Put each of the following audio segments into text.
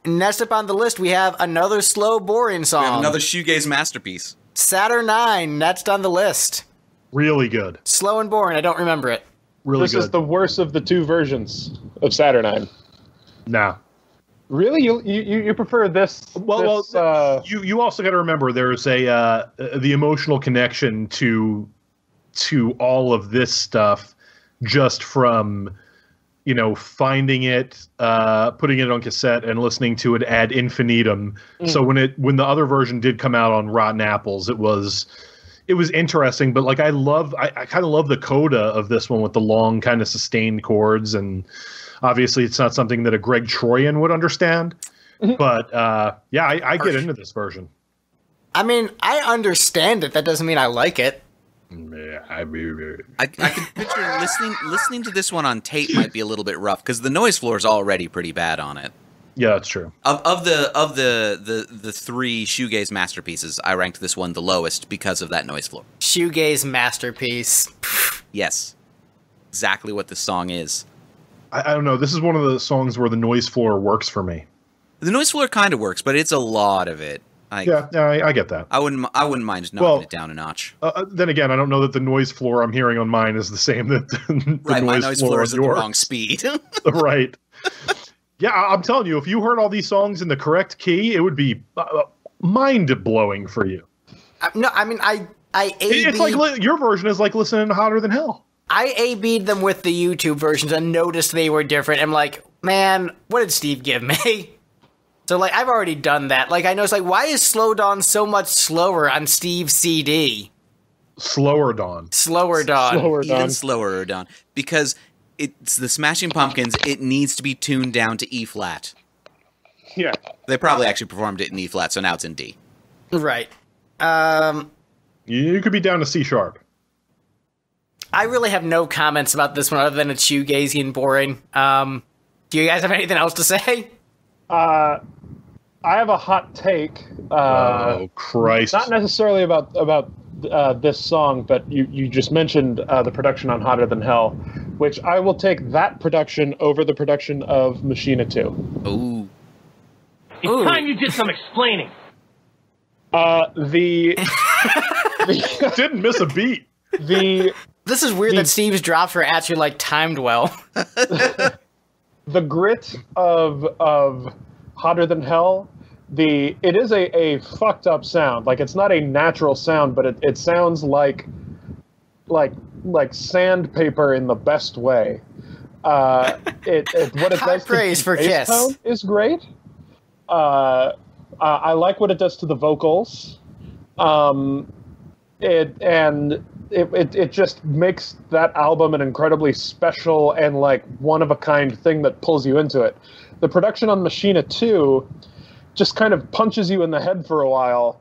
Next up on the list, we have another slow, boring song. We have another shoegaze masterpiece. Saturnine, next on the list. Really good. Slow and boring, I don't remember it. Really this good. is the worst of the two versions of Saturnine. Nah. Really? You prefer this? You also got to remember there's the emotional connection to all of this stuff just from finding it, putting it on cassette and listening to it ad infinitum. So when the other version did come out on Rotten Apples, it was interesting, but like I kind of love the coda of this one with the long kind of sustained chords, and obviously it's not something that a Greg Troyan would understand, but I get into this version. I mean, I understand it. That doesn't mean I like it. I can picture listening to this one on tape might be a little bit rough because the noise floor is already pretty bad on it. Yeah, that's true. Of the three shoegaze masterpieces, I ranked this one the lowest because of that noise floor. Shoegaze masterpiece. Yes, exactly what the song is. I don't know. This is one of the songs where the noise floor works for me. The noise floor kind of works, but it's a lot of it. I get that. I wouldn't mind knocking it down a notch. Then again, I don't know that the noise floor I'm hearing on mine is the same that the my noise floor is at the wrong speed. Right. Yeah, I'm telling you, if you heard all these songs in the correct key, it would be mind-blowing for you. No, I mean, it's like your version is like listening to Hotter Than Hell. I A-B'd them with the YouTube versions and noticed they were different. I'm like, man, what did Steve give me? So, like, I've already done that. Like, I know it's like, why is Slow Dawn so much slower on Steve's CD? Slower Dawn. Even slower Dawn. Because it's the Smashing Pumpkins, it needs to be tuned down to E flat. Yeah. They probably actually performed it in E flat, so now it's in D. Right. You could be down to C sharp. I really have no comments about this one other than it's shoegazy and boring. Do you guys have anything else to say? I have a hot take. Oh, Christ. Not necessarily about this song, but you just mentioned the production on Hotter Than Hell, which I will take that production over the production of Machina II. Ooh. It's time you did some explaining. Didn't miss a beat. This is weird that Steve's drops were actually, like, timed well. The grit of Hotter Than Hell, it is a fucked up sound. Like, it's not a natural sound, but it sounds like sandpaper in the best way. What it High does praise to for the bass Kiss. tone is great. I like what it does to the vocals. It just makes that album an incredibly special and like one-of-a-kind thing that pulls you into it. The production on Machina II just kind of punches you in the head for a while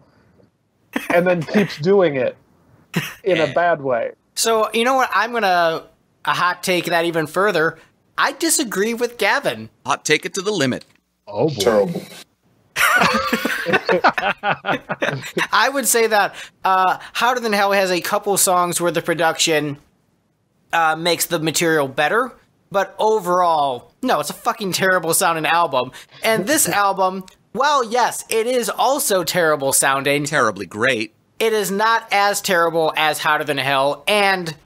and then keeps doing it in a bad way. So, you know what? I'm going to hot take that even further. I disagree with Gavin. Hot take it to the limit. Oh, boy. Terrible. I would say that Hotter Than Hell has a couple songs where the production makes the material better, but overall, no, it's a fucking terrible sounding album. And this album, well, yes, it is also terrible sounding. Terribly great. It is not as terrible as Hotter Than Hell, and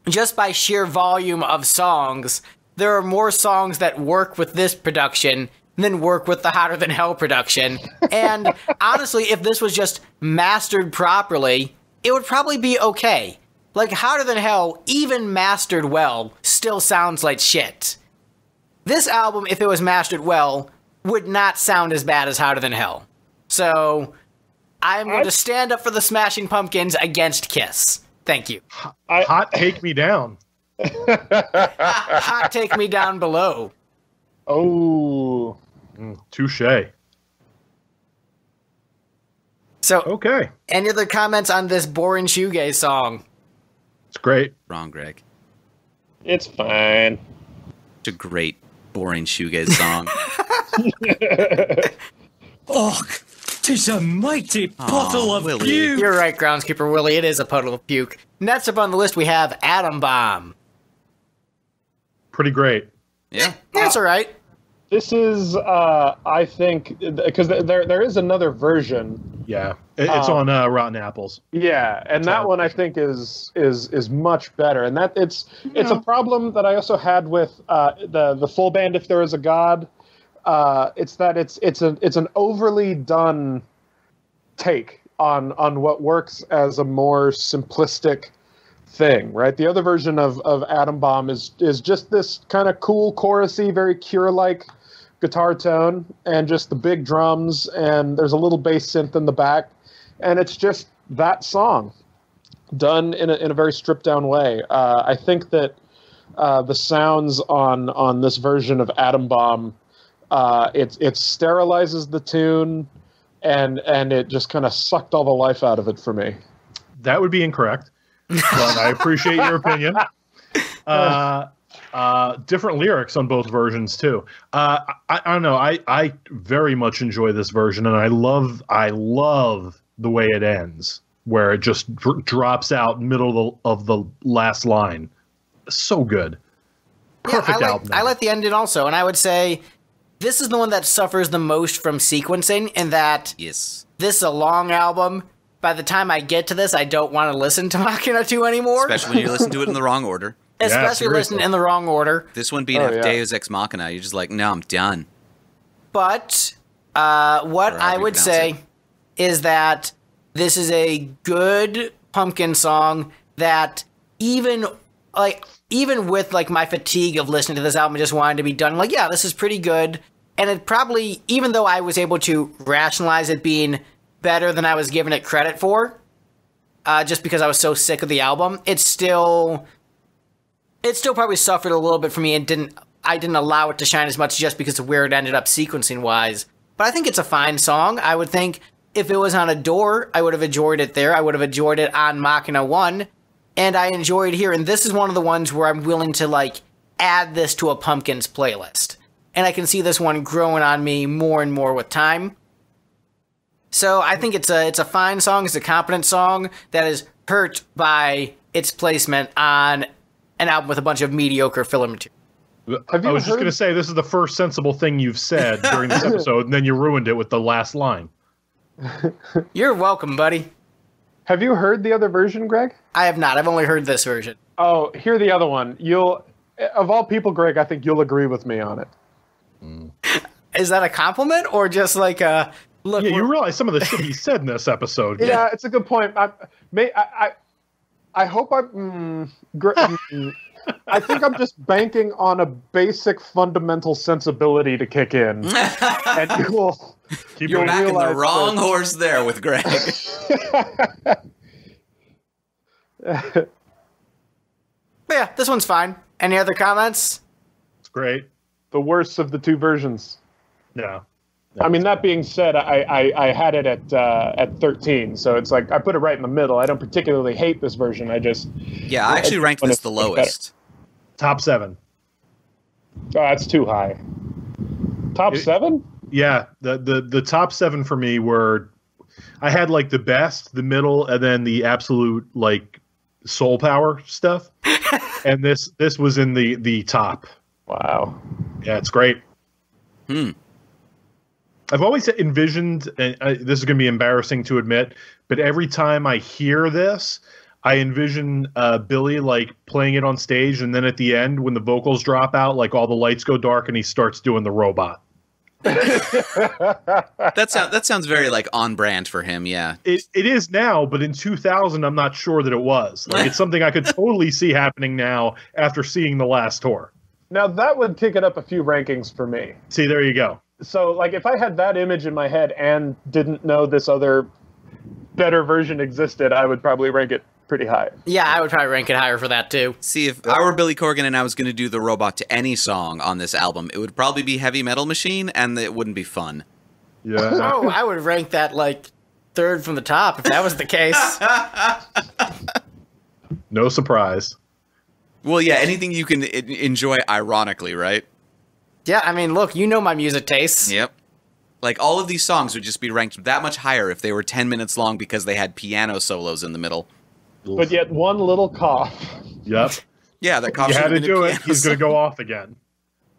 just by sheer volume of songs, there are more songs that work with this production than work with the Hotter Than Hell production. And honestly, if this was just mastered properly, it would probably be okay. Like, Hotter Than Hell, even mastered well, still sounds like shit. This album, if it was mastered well, would not sound as bad as Hotter Than Hell. So, I'm going to stand up for the Smashing Pumpkins against Kiss. Thank you. Hot take me down. Hot take me down below. Oh. Touche. So, okay. Any other comments on this boring shoegaze song? It's great. Wrong, Greg. It's fine. It's a great, boring shoegaze song. Oh, 'tis a mighty puddle of Willie. puke. You're right, Groundskeeper Willie. It is a puddle of puke. Next up on the list, we have Atom Bomb. Pretty great. Yeah. That's all right. This is, I think, because there is another version. Yeah, it's on Rotten Apples. Yeah, and that one I think is much better, and that it's a problem that I also had with the full band. If There Is a God, it's that it's an overly done take on what works as a more simplistic thing, right? The other version of Atom Bomb is just this kind of cool, chorusy, very Cure-like guitar tone, and just the big drums, and there's a little bass synth in the back, and it's just that song done in a very stripped down way. I think that the sounds on this version of Atom Bomb, it sterilizes the tune, and it just kind of sucked all the life out of it for me. That would be incorrect, but I appreciate your opinion. Different lyrics on both versions too. I don't know. I very much enjoy this version, and I love the way it ends, where it just drops out middle of the last line. So good. Perfect album. I like the ending also, and I would say this is the one that suffers the most from sequencing, in that this is a long album. By the time I get to this, I don't want to listen to Machina II anymore. Especially when you listen to it in the wrong order. Especially listen in the wrong order. This one being Deus Ex Machina, you're just like, no, I'm done. But what I would say is that this is a good Pumpkin song that even with like my fatigue of listening to this album, I just wanted to be done. Like, yeah, this is pretty good. And it probably, even though I was able to rationalize it being better than I was giving it credit for, just because I was so sick of the album, it still probably suffered a little bit for me, and I didn't allow it to shine as much just because of where it ended up sequencing wise. But I think it's a fine song. I would think if it was on a Door, I would have enjoyed it there. I would have enjoyed it on Machina 1, and I enjoyed it here. And this is one of the ones where I'm willing to like add this to a Pumpkins playlist. And I can see this one growing on me more and more with time. So I think it's a fine song. It's a competent song that is hurt by its placement on an album with a bunch of mediocre filler material. I was just going to say, this is the first sensible thing you've said during this episode, and then you ruined it with the last line. You're welcome, buddy. Have you heard the other version, Greg? I have not. I've only heard this version. Oh, hear the other one. Of all people, Greg, I think you'll agree with me on it. Is that a compliment or just like a look? Yeah, you realize some of the shit he said in this episode. Yeah, it's a good point. I hope I think I'm just banking on a basic fundamental sensibility to kick in, and you're backing the wrong horse there with Greg. Yeah, this one's fine. Any other comments? It's great. The worst of the two versions. Yeah. I mean, that being said, I had it at 13, so it's like I put it right in the middle. I don't particularly hate this version. I actually ranked this the lowest. Top 7. Oh, that's too high. Top 7? Yeah, the top 7 for me were, I had like the best, the middle, and then the absolute like soul power stuff, and this was in the top. Wow. Yeah, it's great. I've always envisioned, and this is going to be embarrassing to admit, but every time I hear this, I envision Billy like playing it on stage, and then at the end, when the vocals drop out, like all the lights go dark, and he starts doing the robot. That sounds very like on brand for him. Yeah, it is now, but in 2000, I'm not sure that it was. Like, it's something I could totally see happening now after seeing the last tour. Now that would kick it up a few rankings for me. See, there you go. So, like, if I had that image in my head and didn't know this other better version existed, I would probably rank it pretty high. Yeah, I would probably rank it higher for that, too. See, if I were Billy Corgan and I was going to do the robot to any song on this album, it would probably be Heavy Metal Machine, and it wouldn't be fun. Yeah. Oh, I would rank that, like, third from the top, if that was the case. No surprise. Well, yeah, anything you can enjoy ironically, right? Yeah, I mean, look, you know my music tastes. Yep. Like, all of these songs would just be ranked that much higher if they were 10 minutes long because they had piano solos in the middle. But yet one little cough. Yep. Yeah, that cough. You had to do it. He's going to go off again.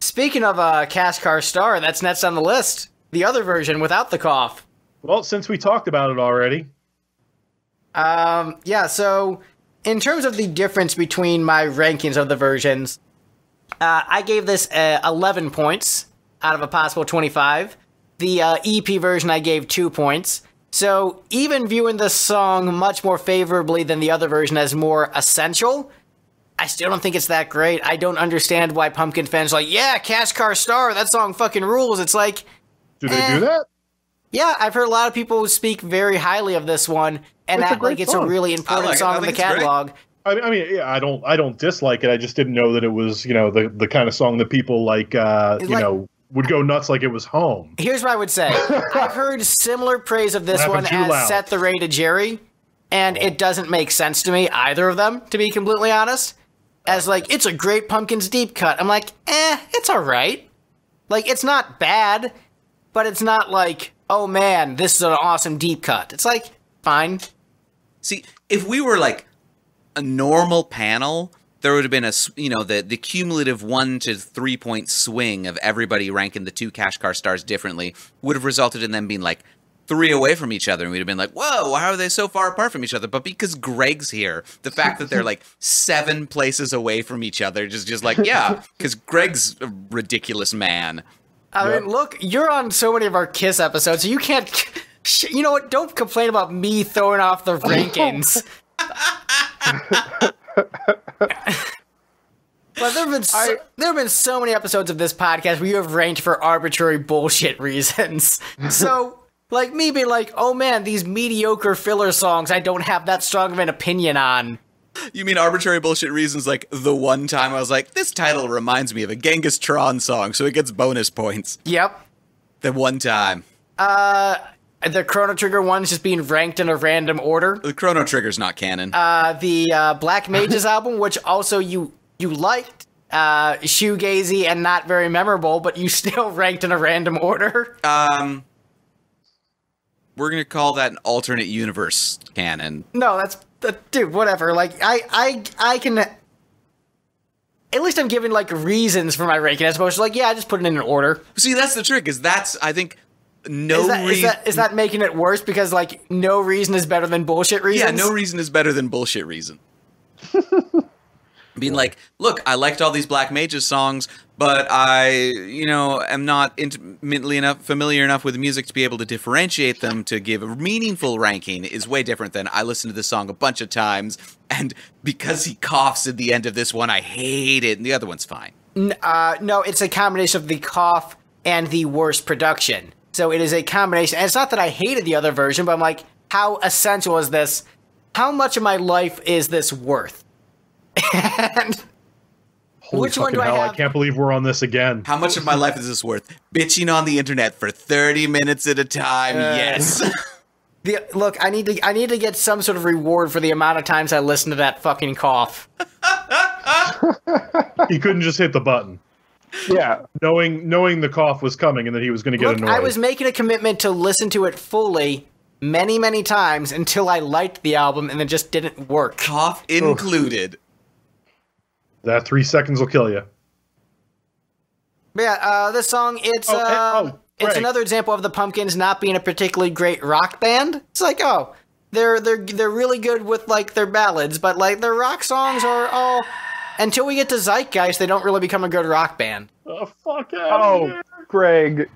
Speaking of Cash Car Star, that's next on the list. The other version without the cough. Well, since we talked about it already. Yeah, so in terms of the difference between my rankings of the versions, I gave this 11 points out of a possible 25. The EP version I gave 2 points. So even viewing this song much more favorably than the other version as more essential, I still don't think it's that great. I don't understand why Pumpkin fans are like, yeah, Cash Car Star, that song fucking rules. It's like... Do they do that? Yeah, I've heard a lot of people speak very highly of this one, and that like it's a really important song in the catalog. I mean, yeah, I don't dislike it. I just didn't know that it was, the kind of song that people like, would go nuts like it was home. Here's what I would say. I've heard similar praise of this one as Set the Ray to Jerry, and it doesn't make sense to me, either of them, to be completely honest. As, like, it's a great Pumpkins deep cut. I'm like, it's alright. Like, it's not bad, but it's not like, oh man, this is an awesome deep cut. It's like, fine. See, if we were like a normal panel, there would have been the cumulative 1 to 3 point swing of everybody ranking the 2 Cash Car Stars differently would have resulted in them being like 3 away from each other, and we'd have been like, whoa, how are they so far apart from each other? But because Greg's here, the fact that they're like 7 places away from each other, just like, yeah, because Greg's a ridiculous man. I mean, look, you're on so many of our Kiss episodes, so you can't... You know what? Don't complain about me throwing off the rankings. But there have been so many episodes of this podcast where you have ranked for arbitrary bullshit reasons. So... Like me being like, oh man, these mediocre filler songs I don't have that strong of an opinion on. You mean arbitrary bullshit reasons like the one time I was like, this title reminds me of a Genghis Tron song, so it gets bonus points. Yep. The one time. The Chrono Trigger one's just being ranked in a random order. The Chrono Trigger's not canon. The Black Mages album, which also you liked, shoegazy and not very memorable, but you still ranked in a random order. We're gonna call that an alternate universe canon. No, dude, whatever. Like, I can... At least I'm giving, like, reasons for my ranking, as opposed to, like, yeah, I just put it in an order. See, that's the trick, I think, Is that making it worse? Because, like, no reason is better than bullshit reasons? Yeah, no reason is better than bullshit reason. Being like, look, I liked all these Black Mages songs, but I, am not intimately familiar enough with music to be able to differentiate them to give a meaningful ranking is way different than I listened to this song a bunch of times, and because he coughs at the end of this one, I hate it, and the other one's fine. No, it's a combination of the cough and the worst production. So it is a combination, and it's not that I hated the other version, but I'm like, how essential is this? How much of my life is this worth? And holy which one do hell, I have? I can't believe we're on this again. How much of my life is this worth? Bitching on the internet for 30 minutes at a time, yes. Look, I need to get some sort of reward for the amount of times I listen to that fucking cough. He couldn't just hit the button. Yeah. Knowing the cough was coming and that he was going to get annoyed. I was making a commitment to listen to it fully many, many times until I liked the album and it just didn't work. Cough included. That 3 seconds will kill you. But yeah, this song, it's another example of the Pumpkins not being a particularly great rock band. It's like, oh, they're really good with, like, their ballads, but, like, their rock songs are all... Until we get to Zeitgeist, they don't really become a good rock band. Oh, fuck out of here. Greg.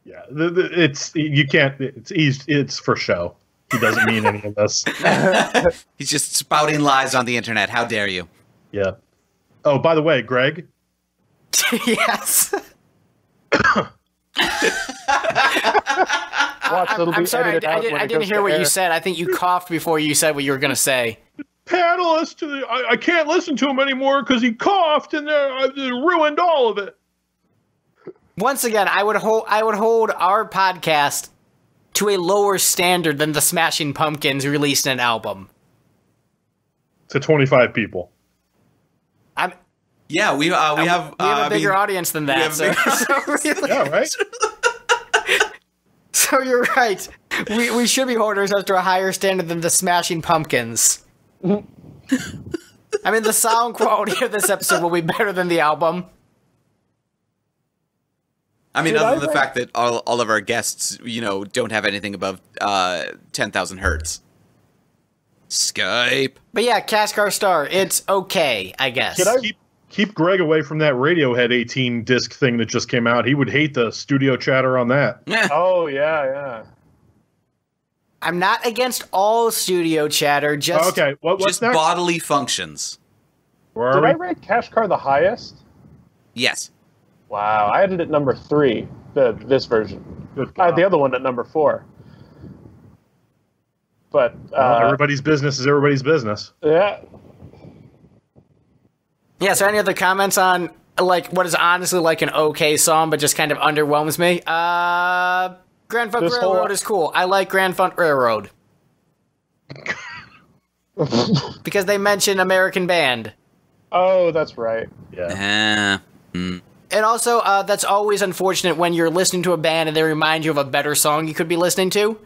Yeah, it's for show. He doesn't mean any of this. He's just spouting lies on the internet. How dare you? Yeah. Oh, by the way, Greg. Yes. I'm sorry, I didn't hear what you said. I think you coughed before you said what you were going to say. Panelist, I can't listen to him anymore because he coughed and ruined all of it. Once again, I would hold our podcast to a lower standard than the Smashing Pumpkins released an album. To 25 people. We have a bigger audience than that. So really, yeah, right. So you're right. We should be holding ourselves to a higher standard than the Smashing Pumpkins. I mean, the sound quality of this episode will be better than the album. I mean, Did other I than the rank- fact that all of our guests, don't have anything above 10,000 hertz. Skype. But yeah, Cash Car Star, it's okay, I guess. Did I- Keep Greg away from that Radiohead 18 disc thing that just came out. He would hate the studio chatter on that. Yeah. Oh, yeah. I'm not against all studio chatter, just... Okay, what's Just next? bodily functions. Where Did are I we? rank Cash Car the highest? Yes. Wow, I had it at number 3, this version. Good I had God. the other one at number 4. But, Everybody's business is everybody's business. yeah. Yeah, so any other comments on, like, what is honestly like an okay song, but just kind of underwhelms me? Grand Funk This whole- Railroad is cool. I like Grand Funk Railroad. Because they mention American Band. Oh, that's right. Yeah. And also, that's always unfortunate when you're listening to a band and they remind you of a better song you could be listening to.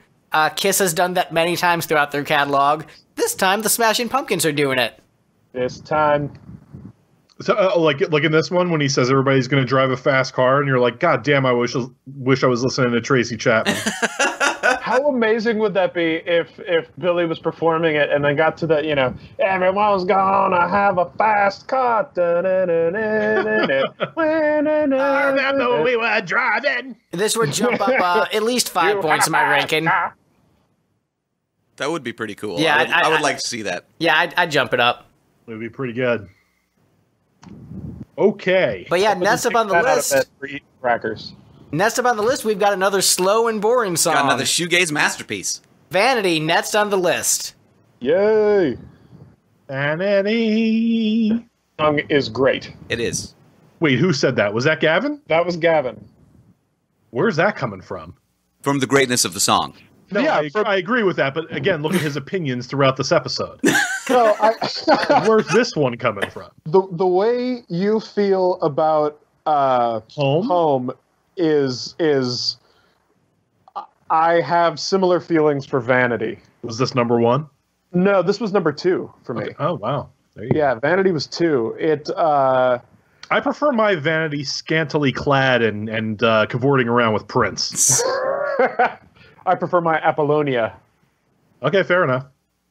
Kiss has done that many times throughout their catalog. This time, the Smashing Pumpkins are doing it. This time. So, like in this one, when he says everybody's going to drive a fast car, and you're like, God damn, I wish I was listening to Tracy Chapman. How amazing would that be if Billy was performing it and then got to the, everyone's gonna have a fast car. Remember we were driving. This would jump up at least 5 points in my ranking. That would be pretty cool. Yeah, I would like to see that. Yeah, I'd jump it up. It would be pretty good. Okay. But yeah, next up on the That out of list... bed for eating crackers. Next up on the list, we've got another slow and boring song. Got another shoegaze masterpiece. Vanity, next on the list. Yay! Vanity. Song is great. It is. Wait, who said that? Was that Gavin? That was Gavin. Where's that coming from? From the greatness of the song. No, Yeah, I agree with that, but again, look at his opinions throughout this episode. No, Where's this one coming from? the way you feel about home is I have similar feelings for Vanity. Was this number one? No, this was number 2 for me. Okay. Oh, wow. There you go. Yeah, Vanity was 2. It I prefer my Vanity scantily clad and cavorting around with Prince. I prefer my Apollonia. Okay, fair enough.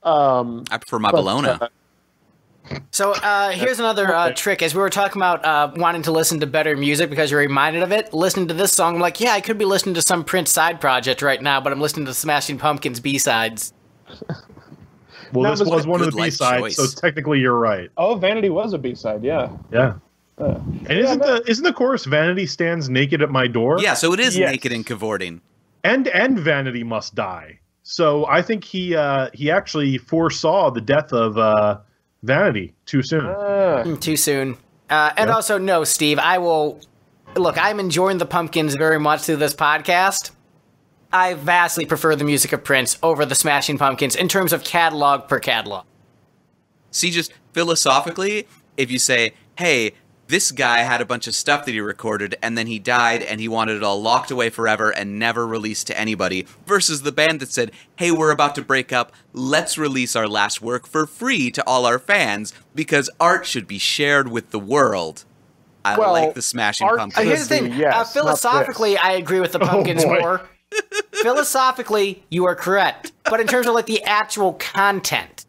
I prefer my Bologna. So here's another trick. As we were talking about wanting to listen to better music because you're reminded of it, listening to this song, I'm like, yeah, I could be listening to some Prince side project right now, but I'm listening to Smashing Pumpkins B-sides. Well, That this was was a one of good the life B-sides, choice. so technically you're right. Oh, Vanity was a B-side, yeah. Yeah. And isn't the chorus Vanity stands naked at my door? Yeah, so it is Yes. naked and cavorting. And Vanity must die. So I think he actually foresaw the death of Vanity too soon. Too soon. And also, no, Steve, I will... Look, I'm enjoying the Pumpkins very much through this podcast. I vastly prefer the music of Prince over the Smashing Pumpkins in terms of catalog per catalog. See, just philosophically, if you say, hey, this guy had a bunch of stuff that he recorded, and then he died, and he wanted it all locked away forever and never released to anybody, versus the band that said, hey, we're about to break up, let's release our last work for free to all our fans, because art should be shared with the world. I Well, like the Smashing art Pumpkins. Here's the thing. Yes, not philosophically, this. I agree with the Pumpkins boy. more. Philosophically, you are correct. But in terms of, like, the actual content,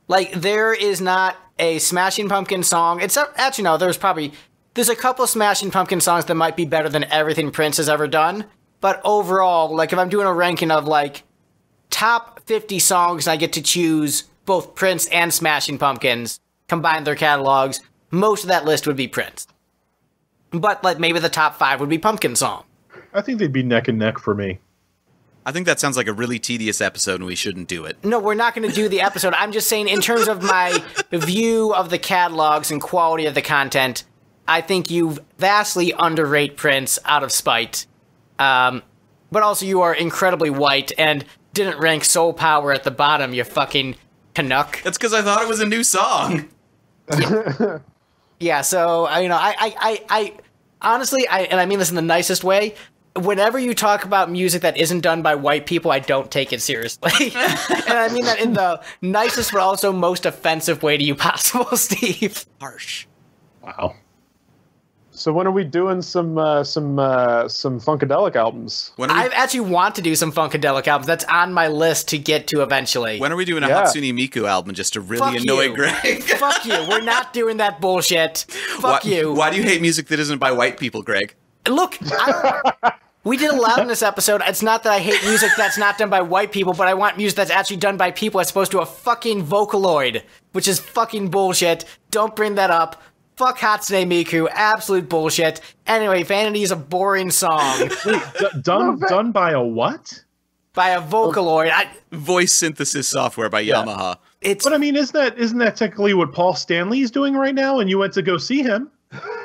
like, there is not a Smashing Pumpkin song. It's actually, no, there's a couple of Smashing Pumpkin songs that might be better than everything Prince has ever done. But overall, like, if I'm doing a ranking of, like, top 50 songs and I get to choose both Prince and Smashing Pumpkins, combine their catalogs, most of that list would be Prince. But, like, maybe the top 5 would be Pumpkin song. I think they'd be neck and neck for me. I think that sounds like a really tedious episode, and we shouldn't do it. No, we're not going to do the episode. I'm just saying, in terms of my view of the catalogs and quality of the content, I think you vastly underrate Prince out of spite. But also, you are incredibly white and didn't rank Soul Power at the bottom, you fucking Canuck. That's because I thought it was a new song. Yeah, so, I honestly, and I mean this in the nicest way, whenever you talk about music that isn't done by white people, I don't take it seriously. And I mean that in the nicest but also most offensive way to you possible, Steve. Harsh. Wow. So when are we doing some Funkadelic albums? I actually want to do some Funkadelic albums. That's on my list to get to eventually. When are we doing a Hatsune Miku album just to really annoy Greg? Fuck you. We're not doing that bullshit. Fuck you. Why do you hate music that isn't by white people, Greg? Look, we did a loud in this episode. It's not that I hate music that's not done by white people, but I want music that's actually done by people as opposed to a fucking Vocaloid, which is fucking bullshit. Don't bring that up. Fuck Hatsune Miku. Absolute bullshit. Anyway, Vanity is a boring song. Wait, done by a what? By a Vocaloid. Voice synthesis software by Yamaha. But I mean, isn't that technically what Paul Stanley is doing right now? And you went to go see him.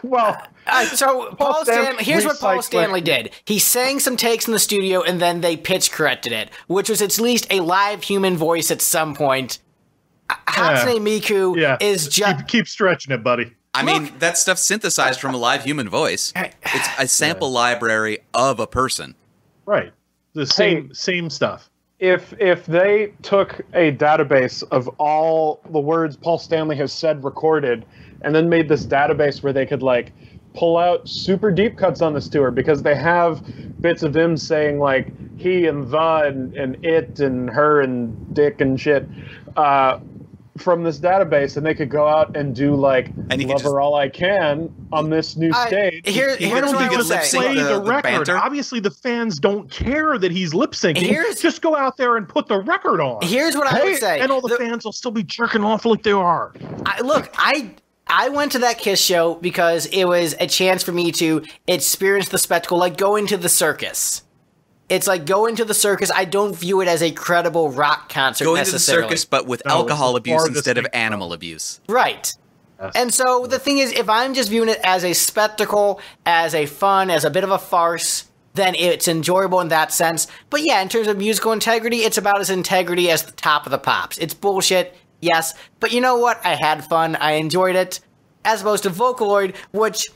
Well, so Paul Stanley, here's what Paul Stanley did. He sang some takes in the studio and then they pitch corrected it, which was at least a live human voice at some point. Hatsune Miku is just... Keep stretching it, buddy. I mean, that stuff's synthesized from a live human voice. It's a sample library of a person. Right. The same stuff. If they took a database of all the words Paul Stanley has said recorded and then made this database where they could like pull out super deep cuts on this tour, because they have bits of him saying like he and the and it and her and dick and shit from this database, and they could go out and do like Love Her All I Can on this new stage. Here's what I would say. Play the record. Banter? Obviously, the fans don't care that he's lip syncing. Just go out there and put the record on. Here's what I would say. And all the fans will still be jerking off like they are. I went to that Kiss show because it was a chance for me to experience the spectacle, like going to the circus. It's like going to the circus. I don't view it as a credible rock concert necessarily. Going to the circus, but with alcohol abuse instead of animal abuse. Right. Yes. And so the thing is, if I'm just viewing it as a spectacle, as a fun, as a bit of a farce, then it's enjoyable in that sense. But yeah, in terms of musical integrity, it's about as integrity as the Top of the Pops. It's bullshit, yes. But you know what? I had fun. I enjoyed it. As opposed to Vocaloid, which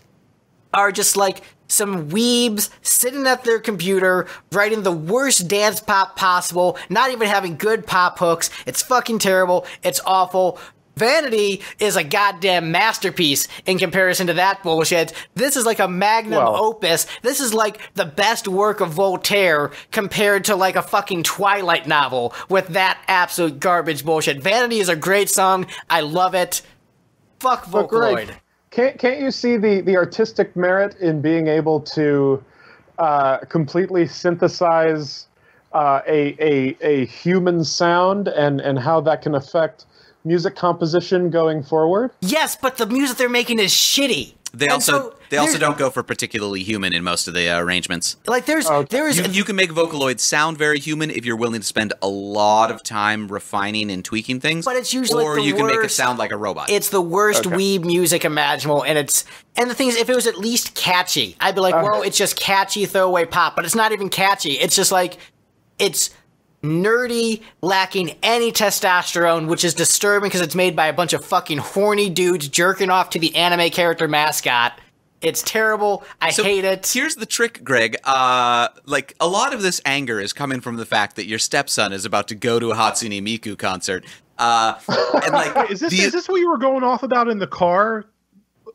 are just like some weebs sitting at their computer writing the worst dance pop possible, not even having good pop hooks. It's fucking terrible. It's awful. Vanity is a goddamn masterpiece in comparison to that bullshit. This is like a magnum opus. This is like the best work of Voltaire compared to like a fucking Twilight novel with that absolute garbage bullshit. Vanity is a great song. I love it. Fuck Vocaloid. Can't you see the artistic merit in being able to completely synthesize a human sound and how that can affect music composition going forward? Yes, but the music they're making is shitty. They also don't go for particularly human in most of the arrangements. Like you can make Vocaloid sound very human if you're willing to spend a lot of time refining and tweaking things. But it's usually or you can make it sound like a robot. It's the worst weeb music imaginable, and the thing is, if it was at least catchy, I'd be like, well, it's just catchy throwaway pop. But it's not even catchy. It's just like it's nerdy, lacking any testosterone, which is disturbing because it's made by a bunch of fucking horny dudes jerking off to the anime character mascot. It's terrible. I hate it. Here's the trick, Greg. Like, a lot of this anger is coming from the fact that your stepson is about to go to a Hatsune Miku concert. And like, is this what you were going off about in the car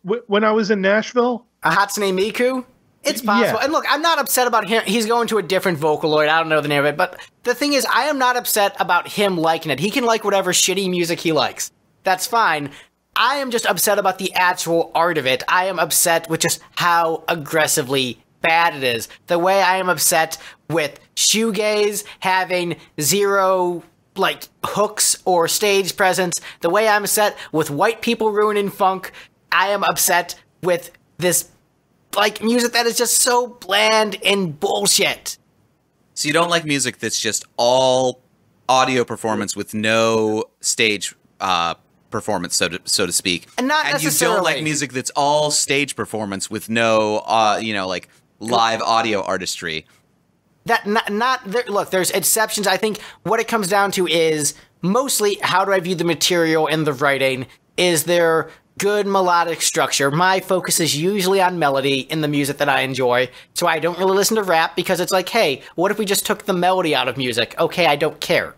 when I was in Nashville? A Hatsune Miku? It's possible. Yeah. And look, I'm not upset about him. He's going to a different Vocaloid. I don't know the name of it. But the thing is, I am not upset about him liking it. He can like whatever shitty music he likes. That's fine. I am just upset about the actual art of it. I am upset with just how aggressively bad it is. The way I am upset with shoegaze having zero, like, hooks or stage presence. The way I'm upset with white people ruining funk. I am upset with this like music that is just so bland and bullshit. So you don't like music that's just all audio performance with no stage performance, so to speak. And not and necessarily. You don't like music that's all stage performance with no, like live audio artistry. Look, there's exceptions. I think what it comes down to is mostly how do I view the material and the writing? Is there good melodic structure? My focus is usually on melody in the music that I enjoy, so I don't really listen to rap because it's like, hey, what if we just took the melody out of music? Okay, I don't care.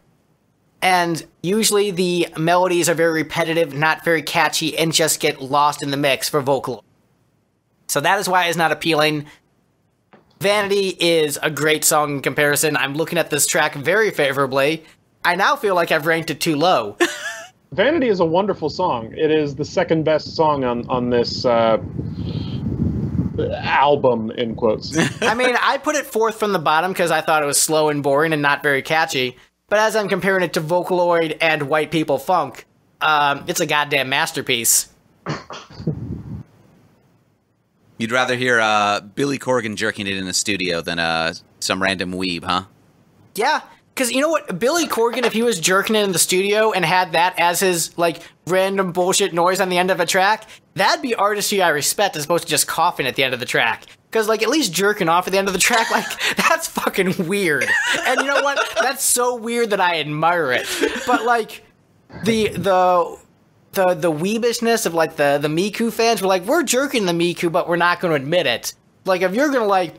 And usually the melodies are very repetitive, not very catchy, and just get lost in the mix for vocal. So that is why it's not appealing. Vanity is a great song in comparison. I'm looking at this track very favorably. I now feel like I've ranked it too low. Vanity is a wonderful song. It is the second best song on this album, in quotes. I mean, I put it fourth from the bottom because I thought it was slow and boring and not very catchy. But as I'm comparing it to Vocaloid and White People Funk, it's a goddamn masterpiece. You'd rather hear Billy Corgan jerking it in the studio than some random weeb, huh? Yeah, because you know what? Billy Corgan, if he was jerking it in the studio and had that as his, like, random bullshit noise on the end of a track, that'd be artistry I respect as opposed to just coughing at the end of the track. Because, like, at least jerking off at the end of the track, like, that's fucking weird. And you know what? That's so weird that I admire it. But, like, the weebishness of, like, the Miku fans were like, we're jerking the Miku, but we're not going to admit it. Like, if you're going to, like,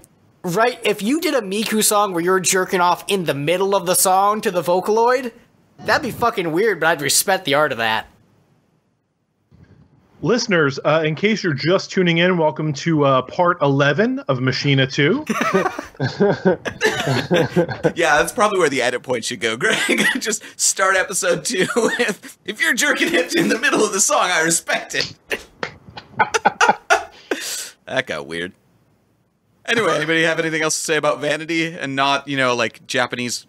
if you did a Miku song where you're jerking off in the middle of the song to the Vocaloid, that'd be fucking weird, but I'd respect the art of that. Listeners, in case you're just tuning in, welcome to part 11 of Machina II. Yeah, that's probably where the edit point should go, Greg. Just start episode 2 with, if you're jerking it in the middle of the song, I respect it. That got weird. Anyway, anybody have anything else to say about Vanity and not, you know, like Japanese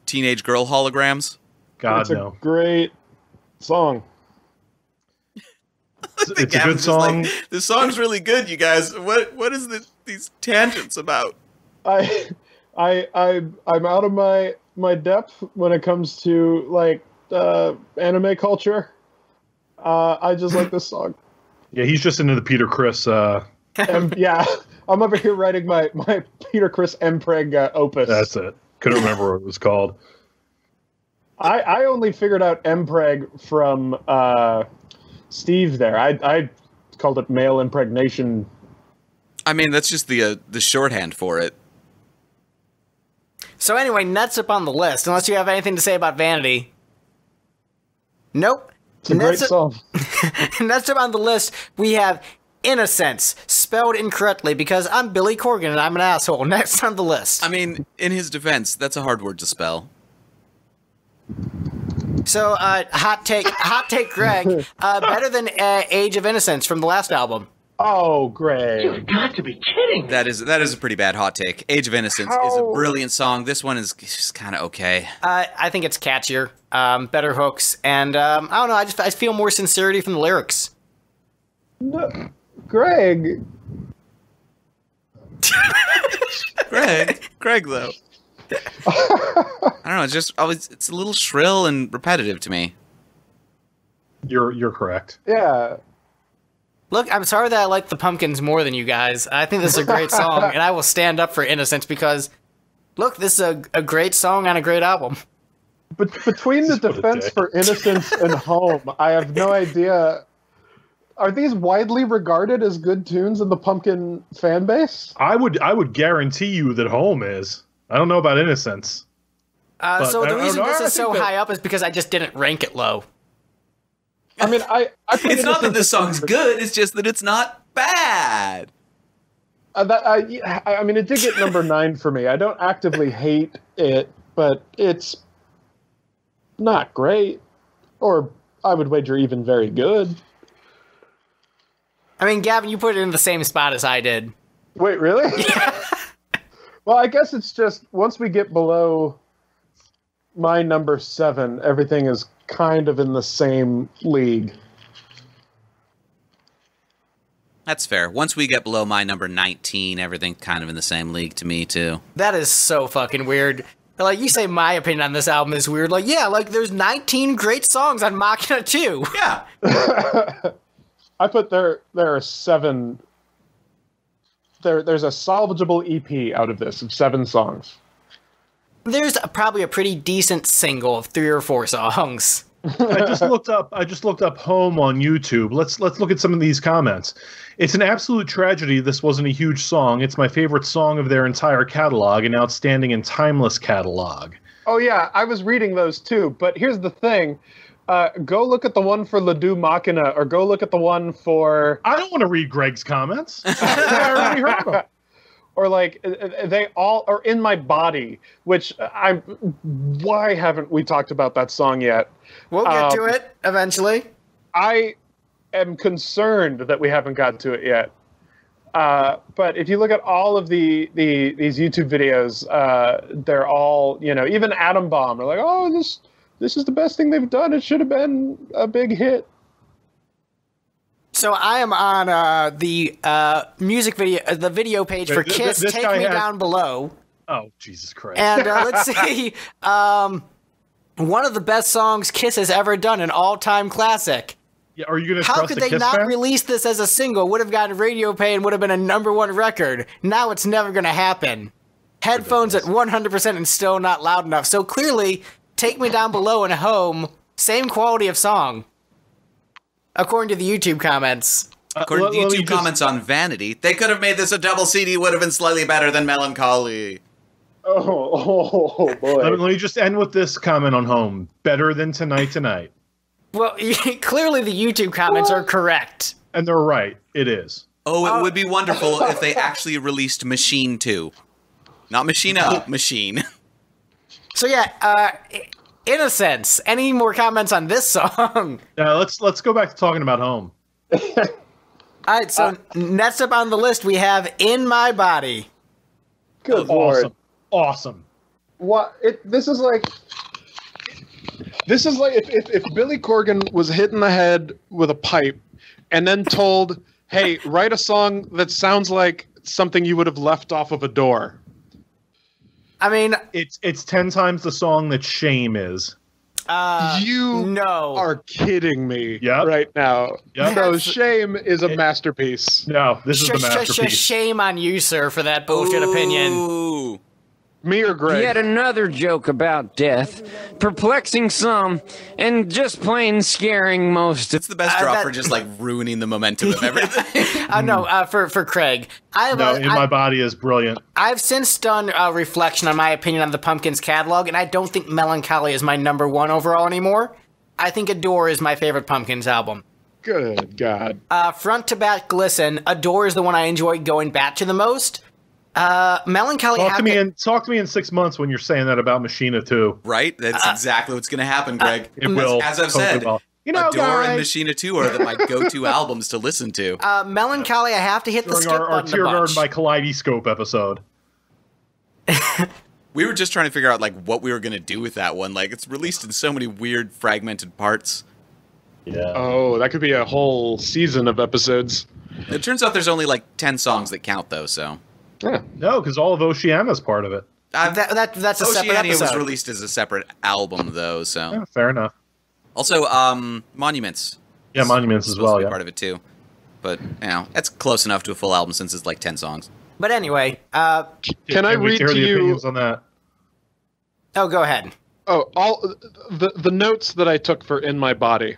teenage girl holograms? God, It's no. a great song. It's a good song. Like, the song's really good, you guys. What is these tangents about? I'm out of my depth when it comes to, like, anime culture. I just like this song. Yeah, he's just into the Peter Criss. Yeah, I'm over here writing my Peter Criss Mpreg opus. That's it. Couldn't remember what it was called. I only figured out Mpreg from Steve there. I called it male impregnation. I mean, that's just the shorthand for it. So anyway, next up on the list, unless you have anything to say about Vanity. Nope. It's a great song. Next up on the list, we have Innocence, spelled incorrectly because I'm Billy Corgan and I'm an asshole. Next on the list. I mean, in his defense, that's a hard word to spell. So, hot take, Greg, better than Age of Innocence from the last album. Oh, Greg. You've got to be kidding. That is a pretty bad hot take. Age of Innocence is a brilliant song. This one is just kind of okay. I think it's catchier, better hooks, and I don't know, I feel more sincerity from the lyrics. No, Greg. Greg, though. I don't know. It's just it's a little shrill and repetitive to me. You're correct. Yeah. Look, I'm sorry that I like the Pumpkins more than you guys. I think this is a great song, and I will stand up for Innocence because, look, this is a great song on a great album. But between the defense for Innocence and Home, I have no idea. Are these widely regarded as good tunes in the Pumpkin fan base? I would guarantee you that Home is. I don't know about Innocence. So the reason this I is so think that- high up is because I just didn't rank it low. I mean, I put It's not that Innocence this song's good. It's just that it's not bad. I mean, it did get number 9 for me. I don't actively hate it, but it's not great. Or I would wager even very good. I mean, Gavin, you put it in the same spot as I did. Wait, really? Yeah. Well, I guess it's just once we get below my number 7, everything is kind of in the same league. That's fair. Once we get below my number 19, everything's kind of in the same league to me, too. That is so fucking weird. Like, you say my opinion on this album is weird. Like, yeah, like, there's 19 great songs on Machina II. Yeah. I put there are 7. There's a salvageable EP out of this of 7 songs. There's probably a pretty decent single of 3 or 4 songs. I just looked up Home on YouTube. Let's look at some of these comments. It's an absolute tragedy this wasn't a huge song. It's my favorite song of their entire catalog, an outstanding and timeless catalog. Oh yeah, I was reading those too, but here's the thing. Go look at the one for Ledoux Machina, or go look at the one for... I don't want to read Greg's comments. I already heard them. Or like, they all are In My Body, which why haven't we talked about that song yet? We'll get to it eventually. I am concerned that we haven't got to it yet. But if you look at all of these YouTube videos, they're all, even Atom Bomb, they're like, oh, this is the best thing they've done. It should have been a big hit. So I am on the music video, the video page for Kiss. This Take guy Me has- Down Below. Oh, Jesus Christ. And let's see, one of the best songs Kiss has ever done, an all-time classic. Yeah, are you going to How trust could the they Kiss not fans? release this as a single? Would have gotten radio play and would have been a #1 record. Now it's never going to happen. Headphones at 100% and still not loud enough. So clearly, Take Me Down Below and Home, same quality of song. According to the YouTube comments. According to let me YouTube just- comments on Vanity, they could have made this a double CD, would have been slightly better than Melancholy. Oh boy. Let me just end with this comment on Home. Better than Tonight. Well, clearly the YouTube comments are correct. And they're right. It is. Oh, it would be wonderful if they actually released Machine 2. Not Machina, Machine. So yeah, in a sense, any more comments on this song? Now let's go back to talking about Home. All right, so next up on the list we have In My Body. Good lord. Awesome. What? This is like if Billy Corgan was hit in the head with a pipe and then told, hey, write a song that sounds like something you would have left off of a door. I mean, It's 10 times the song that Shame is. You no. are kidding me Yep. right now. Yep. So Shame is a masterpiece. No, this is the masterpiece. Shame on you, sir, for that bullshit opinion. Ooh. Me or Greg? Yet another joke about death, perplexing some, and just plain scaring most. It's the best drop that- for just like ruining the momentum of everything. No, for Craig. No, In My Body is brilliant. I've since done a reflection on my opinion on the Pumpkins catalog, and I don't think Melancholy is my #1 overall anymore. I think Adore is my favorite Pumpkins album. Good God. Front to back Glisten, Adore is the one I enjoy going back to the most. Melancholy. Talk to me in 6 months when you're saying that about Machina II. Right? That's exactly what's going to happen, Greg. It will. As I've totally said, will. You know, Adore and guys, Machina 2 are my go-to albums to listen to. Melancholy, I have to hit the during skip our button a Tear bunch. Garden by Kaleidoscope episode. We were just trying to figure out like what we were going to do with that one. Like it's released in so many weird fragmented parts. Yeah. Oh, that could be a whole season of episodes. It turns out there's only like 10 songs that count though, so. Yeah. No, because all of Oceania's part of it. That's a separate Oceania was episode. released as a separate album though, so. Yeah, fair enough. Also, Monuments. Yeah, Monuments as supposed well, to be yeah. part of it too. But, that's close enough to a full album since it's like 10 songs. But anyway, Can I we read hear to the you? opinions on that? oh, go ahead. Oh, all the notes that I took for In My Body.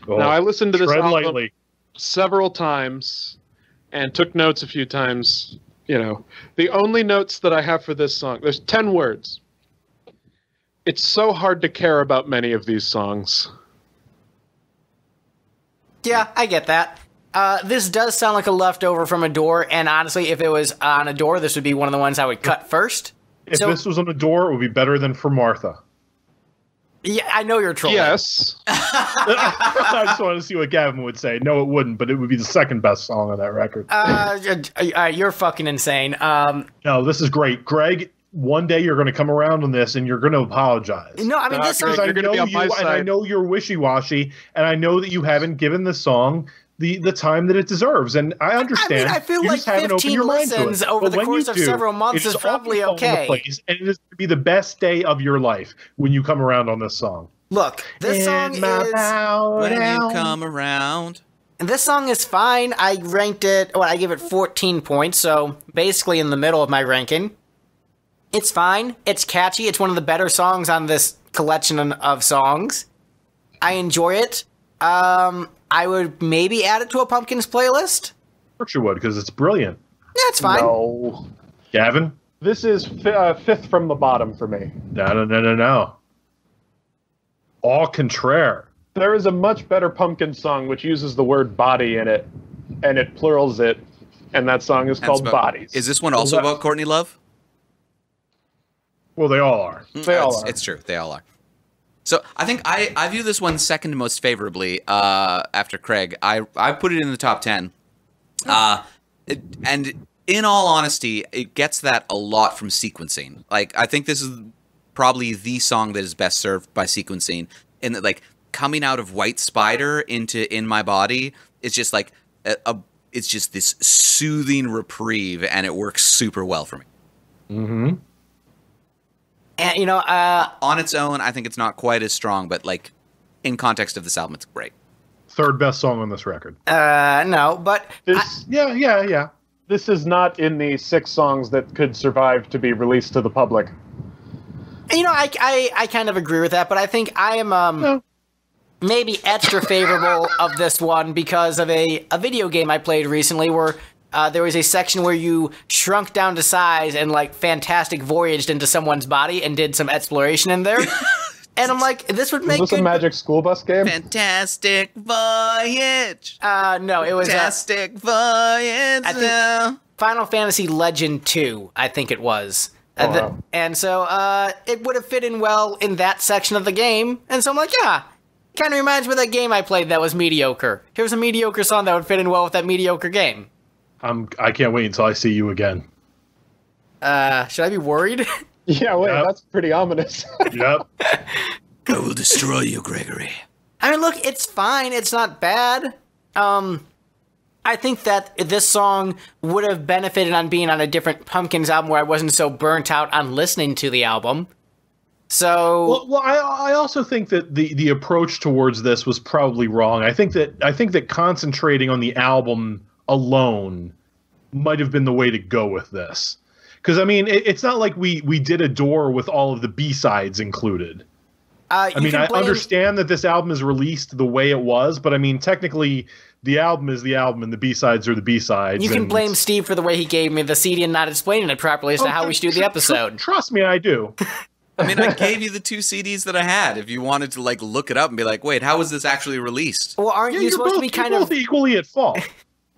Oh, Now I listened to this tread album lightly. several times and took notes a few times. The only notes that I have for this song, there's 10 words. It's so hard to care about many of these songs. Yeah, I get that. This does sound like a leftover from Adore, and honestly, if it was on Adore, this would be one of the ones I would cut first. If So- this was on a door, it would be better than For Martha. Yeah, I know you're trolling. Yes. I just wanted to see what Gavin would say. No, it wouldn't, but it would be the second best song on that record. You're fucking insane. No, this is great. Greg, one day you're going to come around on this and you're going to apologize. No, I mean, this song... Because I You're gonna know be on you, my and I side. know you're wishy-washy, and I know that you haven't given this song the time that it deserves, and I understand. I feel you like just haven't opened 15 your mind to it. listens over But the when course you of do, several months it is probably all over the okay. place, and it is going to be the best day of your life when you come around on this song. Look, this song In my is... bow When you down. come around. This song is fine. I ranked it... Well, I gave it 14 points, so basically in the middle of my ranking. It's fine. It's catchy. It's one of the better songs on this collection of songs. I enjoy it. I would maybe add it to a Pumpkins playlist. Of course you would, because it's brilliant. Yeah, it's fine. No. Gavin? This is fifth from the bottom for me. No. Au contraire. There is a much better Pumpkin song which uses the word body in it, and it plurals it, and that song is called Bodies. Is this one also about Courtney Love? Well, they all are. They all are. It's true. They all are. So I think I view this one second most favorably after Craig. I put it in the top 10. And in all honesty, it gets that a lot from sequencing. Like, I think this is probably the song that is best served by sequencing. In that, like, coming out of White Spider into In My Body, it's just like it's just this soothing reprieve, and it works super well for me. Mm-hmm. And, you know, on its own, I think it's not quite as strong, but like in context of this album, it's great. Third best song on this record. no, but Yeah. This is not in the 6 songs that could survive to be released to the public. you know, I kind of agree with that, but I think I am maybe extra favorable of this one because of a video game I played recently where there was a section where you shrunk down to size and like fantastic voyaged into someone's body and did some exploration in there. And I'm like, this would make Is this a Magic School Bus game? Fantastic Voyage. No, it was Fantastic Voyage. I think Final Fantasy Legend 2, I think it was. Wow. And so it would have fit in well in that section of the game. And so I'm like, yeah, kind of reminds me of that game I played that was mediocre. Here's a mediocre song that would fit in well with that mediocre game. I can't wait until I see you again. Should I be worried? Yeah, wait, Yep. that's pretty ominous. Yep. I will destroy you, Gregory. I mean, look, it's fine. It's not bad. I think that this song would have benefited on being on a different Pumpkins album where I wasn't so burnt out on listening to the album. So, Well, I also think that the approach towards this was probably wrong. I think that concentrating on the album alone might have been the way to go with this. Because, I mean, it's not like we did a Door with all of the B-sides included. I understand that this album is released the way it was, but I mean, technically, the album is the album and the B-sides are the B-sides. You can blame Steve for the way he gave me the CD and not explaining it properly as to how we should do the episode. Trust me, I do. I mean, I gave you the 2 CDs that I had. If you wanted to like look it up and be like, wait, how was this actually released? Well, aren't you supposed to be kind you're of both equally at fault?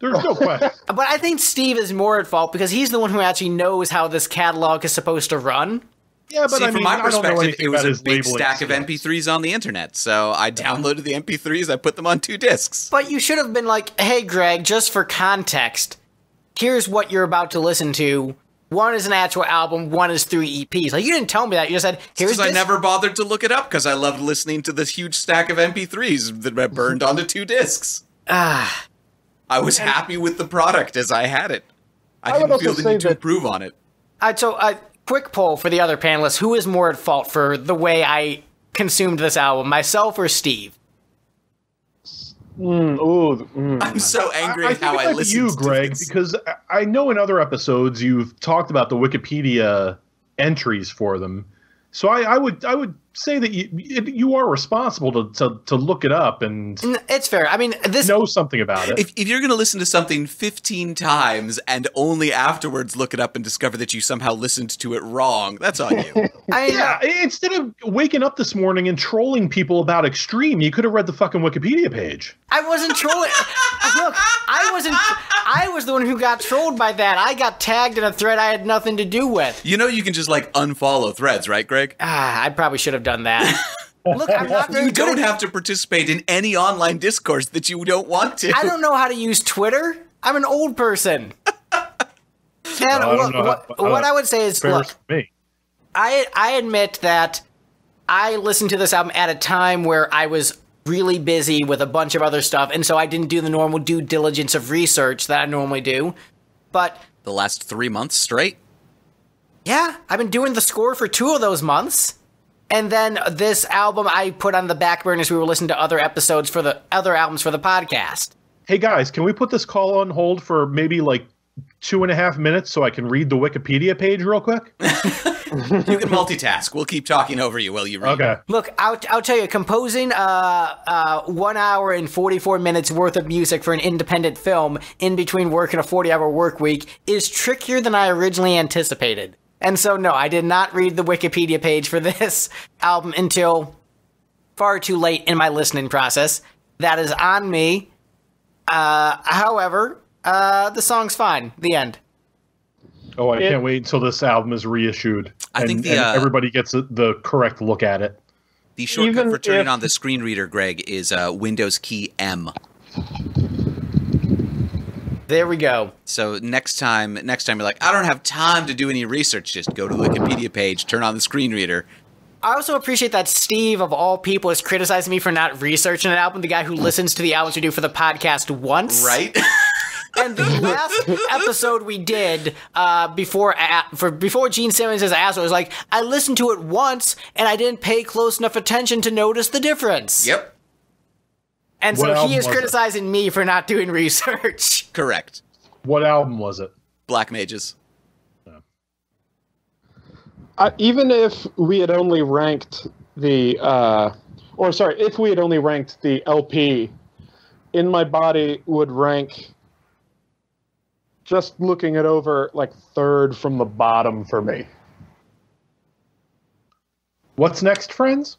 There's no question. But I think Steve is more at fault because he's the one who actually knows how this catalog is supposed to run. Yeah, but See, I mean, from my I don't know perspective, anything it was about a his big labeling stack of skills. MP3s on the internet. So I downloaded the MP3s, I put them on 2 discs. But you should have been like, hey, Greg, just for context, here's what you're about to listen to. One is an actual album, one is 3 EPs. Like, you didn't tell me that. You just said, here's Because I this. never bothered to look it up because I loved listening to this huge stack of MP3s that I burned onto 2 discs. I was happy with the product as I had it. I would didn't also feel the say need to that- improve on it. Quick poll for the other panelists. Who is more at fault for the way I consumed this album, myself or Steve? I'm so angry I at how think I it might be listened you, to Greg, this. because I know in other episodes you've talked about the Wikipedia entries for them. So I would say that you are responsible to look it up and It's fair. I mean, this. know something about it. If you're going to listen to something 15 times and only afterwards look it up and discover that you somehow listened to it wrong, that's on you. Yeah, instead of waking up this morning and trolling people about Extreme, you could have read the fucking Wikipedia page. I wasn't trolling. Look, I was the one who got trolled by that. I got tagged in a thread I had nothing to do with. You know you can just like unfollow threads, right, Greg? I probably should have done that. Look, I'm not very You don't good at- have to participate in any online discourse that you don't want to. I don't know how to use Twitter. I'm an old person. And don't know what I would say is, Fair look, for me. I admit that I listened to this album at a time where I was really busy with a bunch of other stuff, and so I didn't do the normal due diligence of research that I normally do. But The last 3 months straight? yeah, I've been doing the score for 2 of those months. And then this album I put on the back burner as we were listening to other episodes for the other albums for the podcast. Hey guys, can we put this call on hold for maybe like 2.5 minutes so I can read the Wikipedia page real quick? You can multitask. We'll keep talking over you while you read. Okay. Look, I'll tell you, composing 1 hour and 44 minutes worth of music for an independent film in between working a 40-hour work week is trickier than I originally anticipated. And so, no, I did not read the Wikipedia page for this album until far too late in my listening process. That is on me. However, the song's fine. The end. Oh, I can't wait until this album is reissued. I think and everybody gets the correct look at it. The shortcut for turning on the screen reader, Greg, is Windows key M. There we go. So next time you're like, I don't have time to do any research. Just go to the Wikipedia page, turn on the screen reader. I also appreciate that Steve, of all people, is criticizing me for not researching an album, the guy who listens to the albums we do for the podcast once. Right? And the last episode we did before Gene Simmons' asshole was like, I listened to it once, and I didn't pay close enough attention to notice the difference. Yep. And so he is criticizing me for not doing research. Correct. What album was it? Black Mages. Even if we had only ranked the, if we had only ranked the LP, In My Body would rank, just looking it over, like third from the bottom for me. What's next, friends?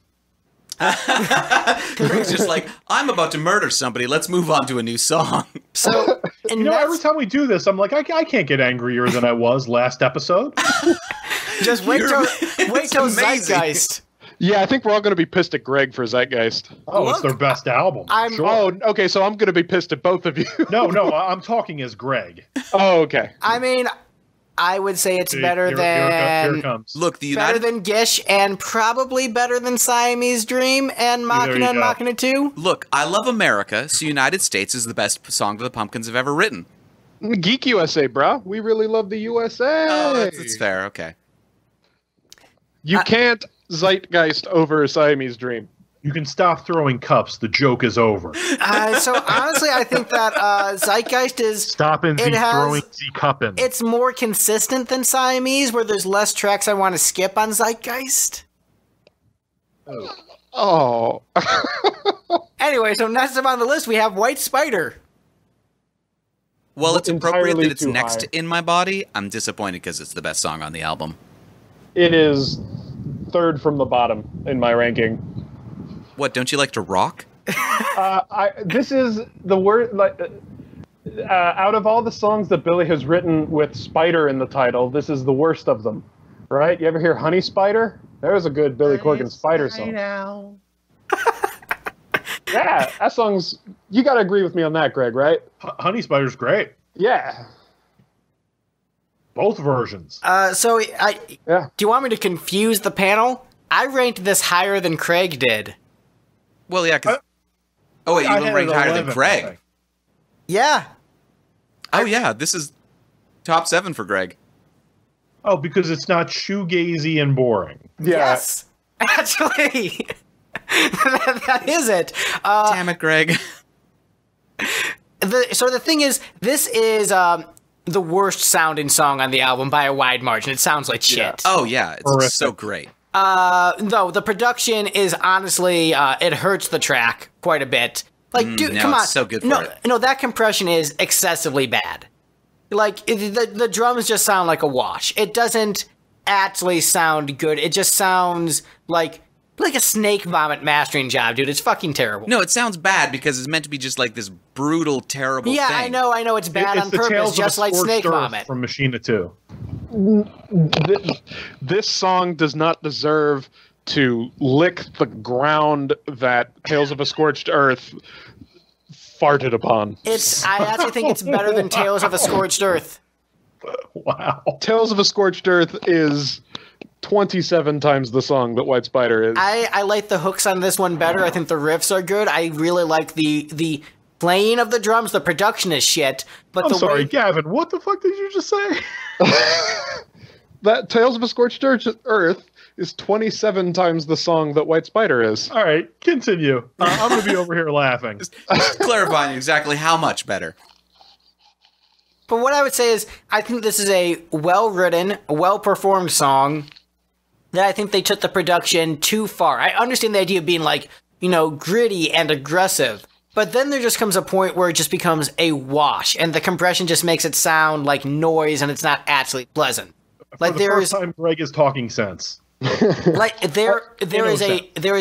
Greg's just like, I'm about to murder somebody. Let's move on to a new song. So, every time we do this, I'm like, I can't get angrier than I was last episode. Just wait till Zeitgeist. Yeah, I think we're all going to be pissed at Greg for Zeitgeist. Oh, it's their best album. Sure. Oh, okay, so I'm going to be pissed at both of you. No, I'm talking as Greg. Oh, okay. I mean, I would say it's better than... Here it comes. Look, better than Gish, and probably better than Siamese Dream and Machina and Machina II. Look, I Love America, so United States is the best song the Pumpkins have ever written. Geek USA, bro. We really love the USA. Oh, that's fair, okay. You can't Zeitgeist over Siamese Dream. You can stop throwing cups. The joke is over. So honestly, I think that Zeitgeist is... Stopping throwing the cup in. It's more consistent than Siamese, where there's less tracks I want to skip on Zeitgeist. Oh. Anyway, so next up on the list, we have White Spider. Well, it's appropriate that it's too next high. to In My Body. I'm disappointed because it's the best song on the album. It is third from the bottom in my ranking. What, don't you like to rock? This is the word, out of all the songs that Billy has written with Spider in the title, this is the worst of them, right? You ever hear Honey Spider? There's a good Billy Corgan Spider song. Yeah, that song's, you gotta agree with me on that, Greg, right? Honey Spider's great. Yeah. Both versions. Do you want me to confuse the panel? I ranked this higher than Craig did. Well, yeah, because... Oh, wait, you ranked higher than Greg. Yeah. Oh, yeah, this is top 7 for Greg. Oh, because it's not shoegazy and boring. Yeah. Yes. Actually, that is it. Damn it, Greg. So the thing is, this is the worst sounding song on the album by a wide margin. It sounds like shit. Yeah. Oh, yeah, it's so great. No, the production is honestly, it hurts the track quite a bit. Like, dude, come on. It's so good for it. No, that compression is excessively bad. Like, the drums just sound like a wash. It doesn't actually sound good. It just sounds like a snake vomit mastering job, dude. It's fucking terrible. No, it sounds bad because it's meant to be just like this brutal, terrible thing. I know. It's bad on purpose, just like snake vomit. From Machina II. This song does not deserve to lick the ground that Tales of a Scorched Earth farted upon. I actually think it's better than Tales of a Scorched Earth. Wow. Tales of a Scorched Earth is 27 times the song that White Spider is. I like the hooks on this one better. I think the riffs are good. I really like the playing of the drums. The production is shit. But I'm sorry, Gavin, what the fuck did you just say? That Tales of a Scorched Earth is 27 times the song that White Spider is. All right, continue. I'm going to be over here laughing. Just clarifying exactly how much better. But what I would say is, I think this is a well-written, well-performed song that I think they took the production too far. I understand the idea of being like, gritty and aggressive. But then there just comes a point where it just becomes a wash, and the compression just makes it sound like noise, and it's not actually pleasant. Like For the first time Greg is talking sense. Like there is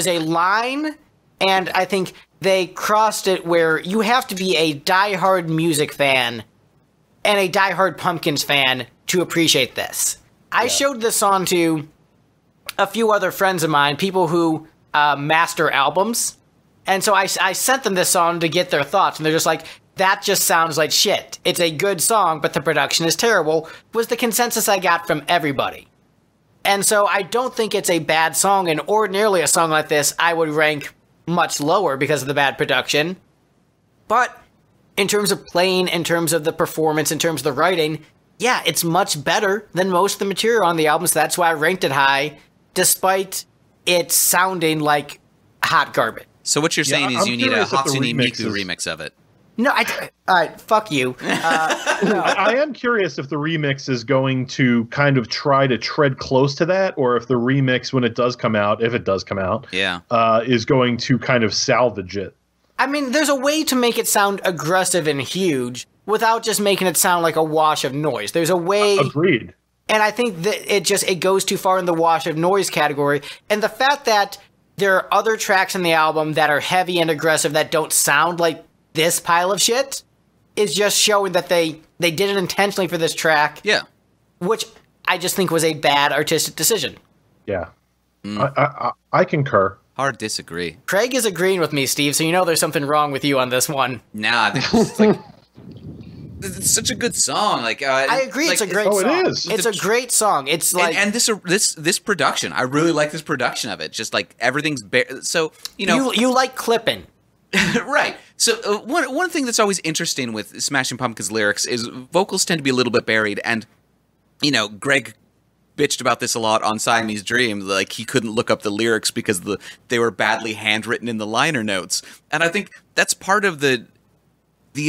a line And I think they crossed it where you have to be a diehard music fan and a diehard Pumpkins fan to appreciate this. I showed this song to a few other friends of mine, people who master albums. And so I sent them this song to get their thoughts. And they're just like, that just sounds like shit. It's a good song, but the production is terrible, was the consensus I got from everybody. And so I don't think it's a bad song. And ordinarily a song like this, I would rank much lower because of the bad production. But in terms of playing, in terms of the performance, in terms of the writing, yeah, it's much better than most of the material on the album. So that's why I ranked it high, despite it sounding like hot garbage. So what you're saying is you need a Hatsune Miku remix of it. No, all right, fuck you. No. I am curious if the remix is going to kind of try to tread close to that, or if the remix, when it does come out, if it does come out, is going to kind of salvage it. I mean, there's a way to make it sound aggressive and huge without just making it sound like a wash of noise. There's a way. Agreed. And I think that it goes too far in the wash of noise category. And the fact that there are other tracks in the album that are heavy and aggressive that don't sound like this pile of shit is just showing that they did it intentionally for this track. Yeah. Which I just think was a bad artistic decision. Yeah. I concur. Hard disagree. Craig is agreeing with me, Steve, so you know there's something wrong with you on this one. Nah, I think it's like it's such a good song. Like I agree, it's a great song. It is. It's a great song. It's like and this production. I really like this production of it. Just like everything's so you like clipping. Right. So one thing that's always interesting with Smashing Pumpkins lyrics is vocals tend to be a little bit buried, and Greg bitched about this a lot on Siamese Dream, like he couldn't look up the lyrics because they were badly handwritten in the liner notes. And I think that's part of the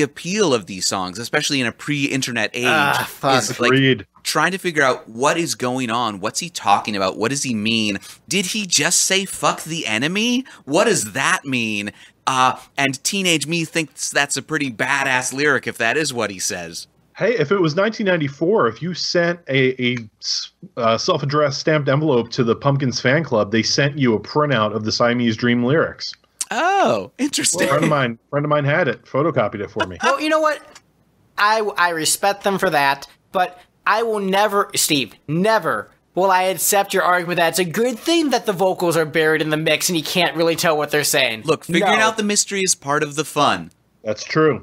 appeal of these songs, especially in a pre-internet age, is like trying to figure out what is going on. What's he talking about? What does he mean? Did he just say fuck the enemy? What does that mean? And teenage me thinks that's a pretty badass lyric if that is what he says. Hey, if it was 1994, if you sent a self-addressed stamped envelope to the Pumpkins fan club, they sent you a printout of the Siamese Dream lyrics. Oh, interesting. Well, friend of mine had it, photocopied it for me. Well, you know what? I respect them for that, but I will never, Steve, never will I accept your argument that it's a good thing that the vocals are buried in the mix and you can't really tell what they're saying. Look, figuring out the mystery is part of the fun. That's true.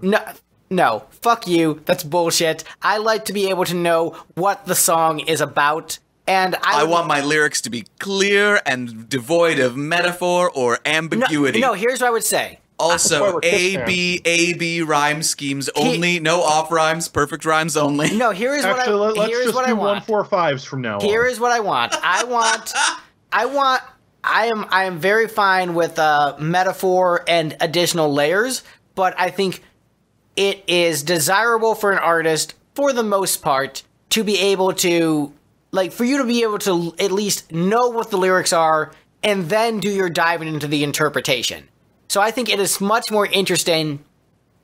No, fuck you. That's bullshit. I like to be able to know what the song is about, and I want my lyrics to be clear and devoid of metaphor or ambiguity. No, here's what I would say. Also, A-B rhyme schemes only, no off rhymes, perfect rhymes only. No, here's what I want. Let's just do 1, 4, 5s from now on. Here is what I want. I am very fine with metaphor and additional layers, but I think it is desirable for an artist, for the most part, to be able to, like, for you to be able to at least know what the lyrics are and then do your diving into the interpretation. So I think it is much more interesting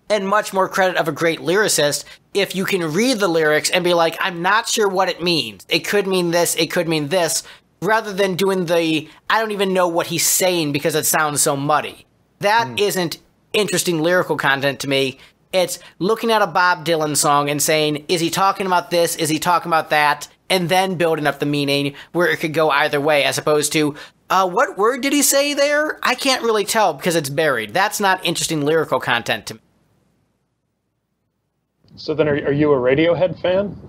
and much more credit of a great lyricist if you can read the lyrics and be like, I'm not sure what it means. It could mean this, it could mean this, rather than doing I don't even know what he's saying because it sounds so muddy. That isn't interesting lyrical content to me. It's looking at a Bob Dylan song and saying, is he talking about this? Is he talking about that? And then building up the meaning where it could go either way, as opposed to, what word did he say there? I can't really tell because it's buried. That's not interesting lyrical content to me. So then are you a Radiohead fan?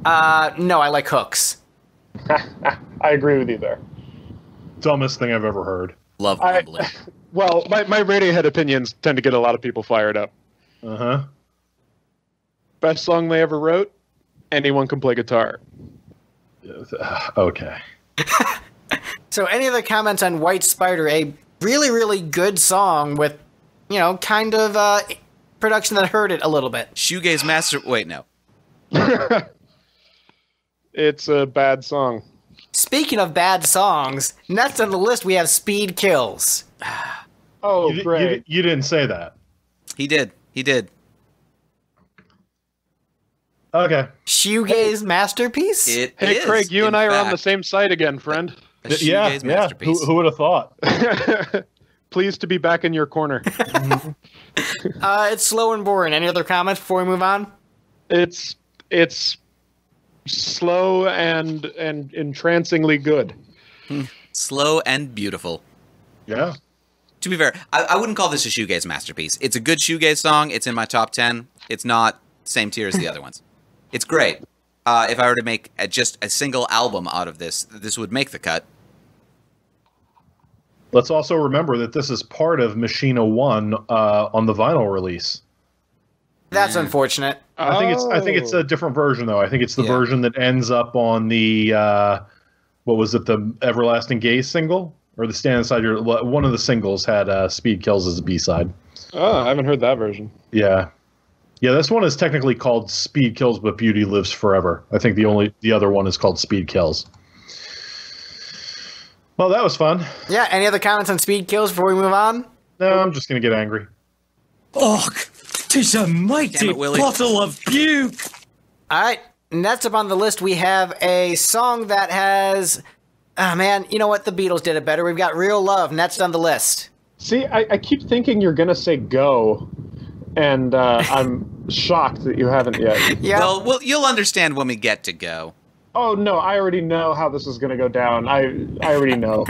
No, I like hooks. I agree with you there. Dumbest thing I've ever heard. Love Mumbling. Well, my Radiohead opinions tend to get a lot of people fired up. Uh-huh. Best song they ever wrote? Anyone Can Play Guitar. Okay. So any other comments on White Spider, a really, really good song with, kind of production that hurt it a little bit. Shoegaze Master... Wait, no. It's a bad song. Speaking of bad songs, next on the list we have Speed Kills. Oh, great. You didn't say that. He did. Okay. Shoegaze masterpiece? Hey, Craig, you and I are on the same side again, friend. Yeah. Masterpiece. Who would have thought? pleased to be back in your corner. It's slow and boring. Any other comments before we move on? It's slow and entrancingly good. Slow and beautiful. Yeah. To be fair, I wouldn't call this a shoegaze masterpiece. It's a good shoegaze song. It's in my top 10. It's not same tier as the other ones. It's great. If I were to make just a single album out of this, this would make the cut. Let's also remember that this is part of Machina 1 on the vinyl release. That's unfortunate. I think it's a different version though. I think it's the version that ends up on the what was it, the Everlasting Gaze single? Or the Stand Inside Your... One of the singles had Speed Kills as a B-side. Oh, I haven't heard that version. Yeah. Yeah, this one is technically called Speed Kills, but Beauty Lives Forever. I think the other one is called Speed Kills. Well, that was fun. Yeah, any other comments on Speed Kills before we move on? No, I'm just going to get angry. Och, 'tis a mighty Damn it, Willie. bottle of puke. All right, next up on the list, we have a song that has... Oh, man, you know what? The Beatles did it better. We've got Real Love next on the list. See, I keep thinking you're going to say Go, and I'm shocked that you haven't yet. Yeah. Well, you'll understand when we get to Go. Oh, no, I already know how this is going to go down. I already know.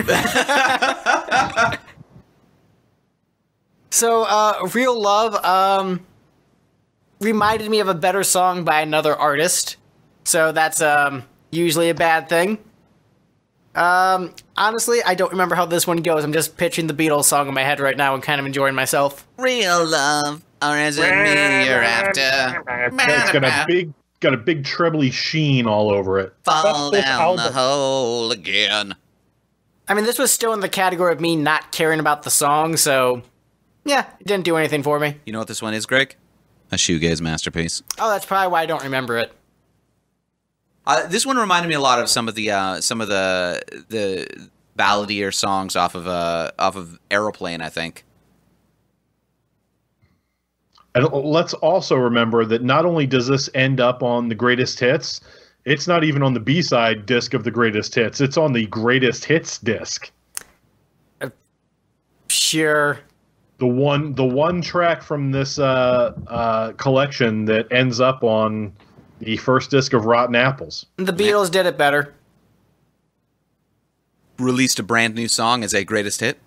So, Real Love reminded me of a better song by another artist. So that's usually a bad thing. Honestly, I don't remember how this one goes. I'm just picturing the Beatles song in my head right now and kind of enjoying myself. Real love, or is it me you're after? It's got a big trebly sheen all over it. Fall this down album. the hole again. I mean, this was still in the category of me not caring about the song, so yeah, it didn't do anything for me. You know what this one is, Greg? A shoegaze masterpiece. Oh, that's probably why I don't remember it. This one reminded me a lot of some of the balladier songs off of Aeroplane, I think. And let's also remember that not only does this end up on the greatest hits, it's not even on the B-side disc of the greatest hits. It's on the greatest hits disc. Sure. The one track from this collection that ends up on the first disc of Rotten Apples. The Beatles did it better. Released a brand new song as a greatest hit.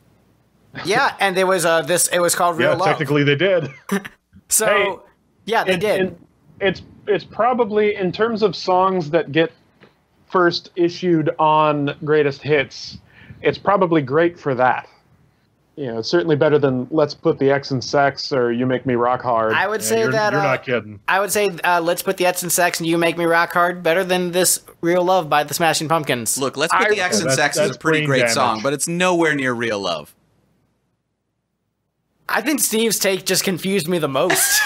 Yeah, and there was it was called Real Yeah, Love. technically they did. So, Hey, yeah, they did. It's probably, in terms of songs that get first issued on greatest hits, it's probably great for that. You know, it's certainly better than Let's Put the X in Sex or You Make Me Rock Hard. I would say you're that... not kidding. I would say Let's Put the X in Sex and You Make Me Rock Hard better than this Real Love by the Smashing Pumpkins. Look, Let's Put the X in That's- Sex is that's a pretty brain great damage. song, but it's nowhere near Real Love. I think Steve's take just confused me the most.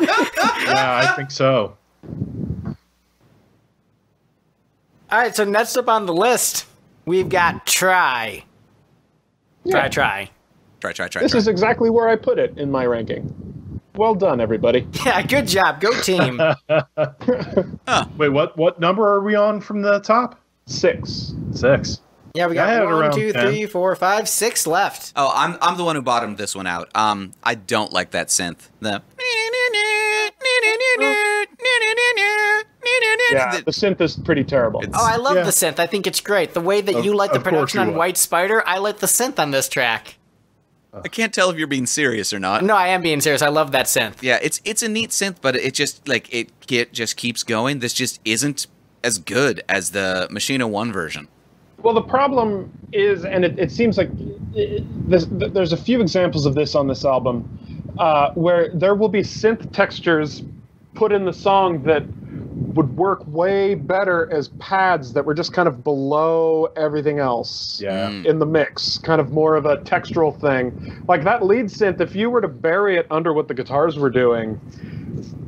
Yeah, I think so. All right, so next up on the list, we've got Try. Yeah. Try. This is exactly where I put it in my ranking. Well done, everybody. Yeah, good job. Go team. Wait, what number are we on from the top? 6. 6. Yeah, we I had got it 1, around 2, 10. 3, 4, 5, 6 left. Oh, I'm the one who bottomed this one out. I don't like that synth. Yeah, the synth is pretty terrible. Oh, I love Yeah. the synth. I think it's great. The way that you like the of course production you on would. White Spider, I like the synth on this track. I can't tell if you're being serious or not. No, I am being serious. I love that synth. Yeah, it's a neat synth, but it just just keeps going. This just isn't as good as the Machina 1 version. Well, the problem is, and it seems like there's a few examples of this on this album, where there will be synth textures put in the song that would work way better as pads that were just kind of below everything else Yeah. in the mix, kind of more of a textural thing. Like that lead synth, if you were to bury it under what the guitars were doing,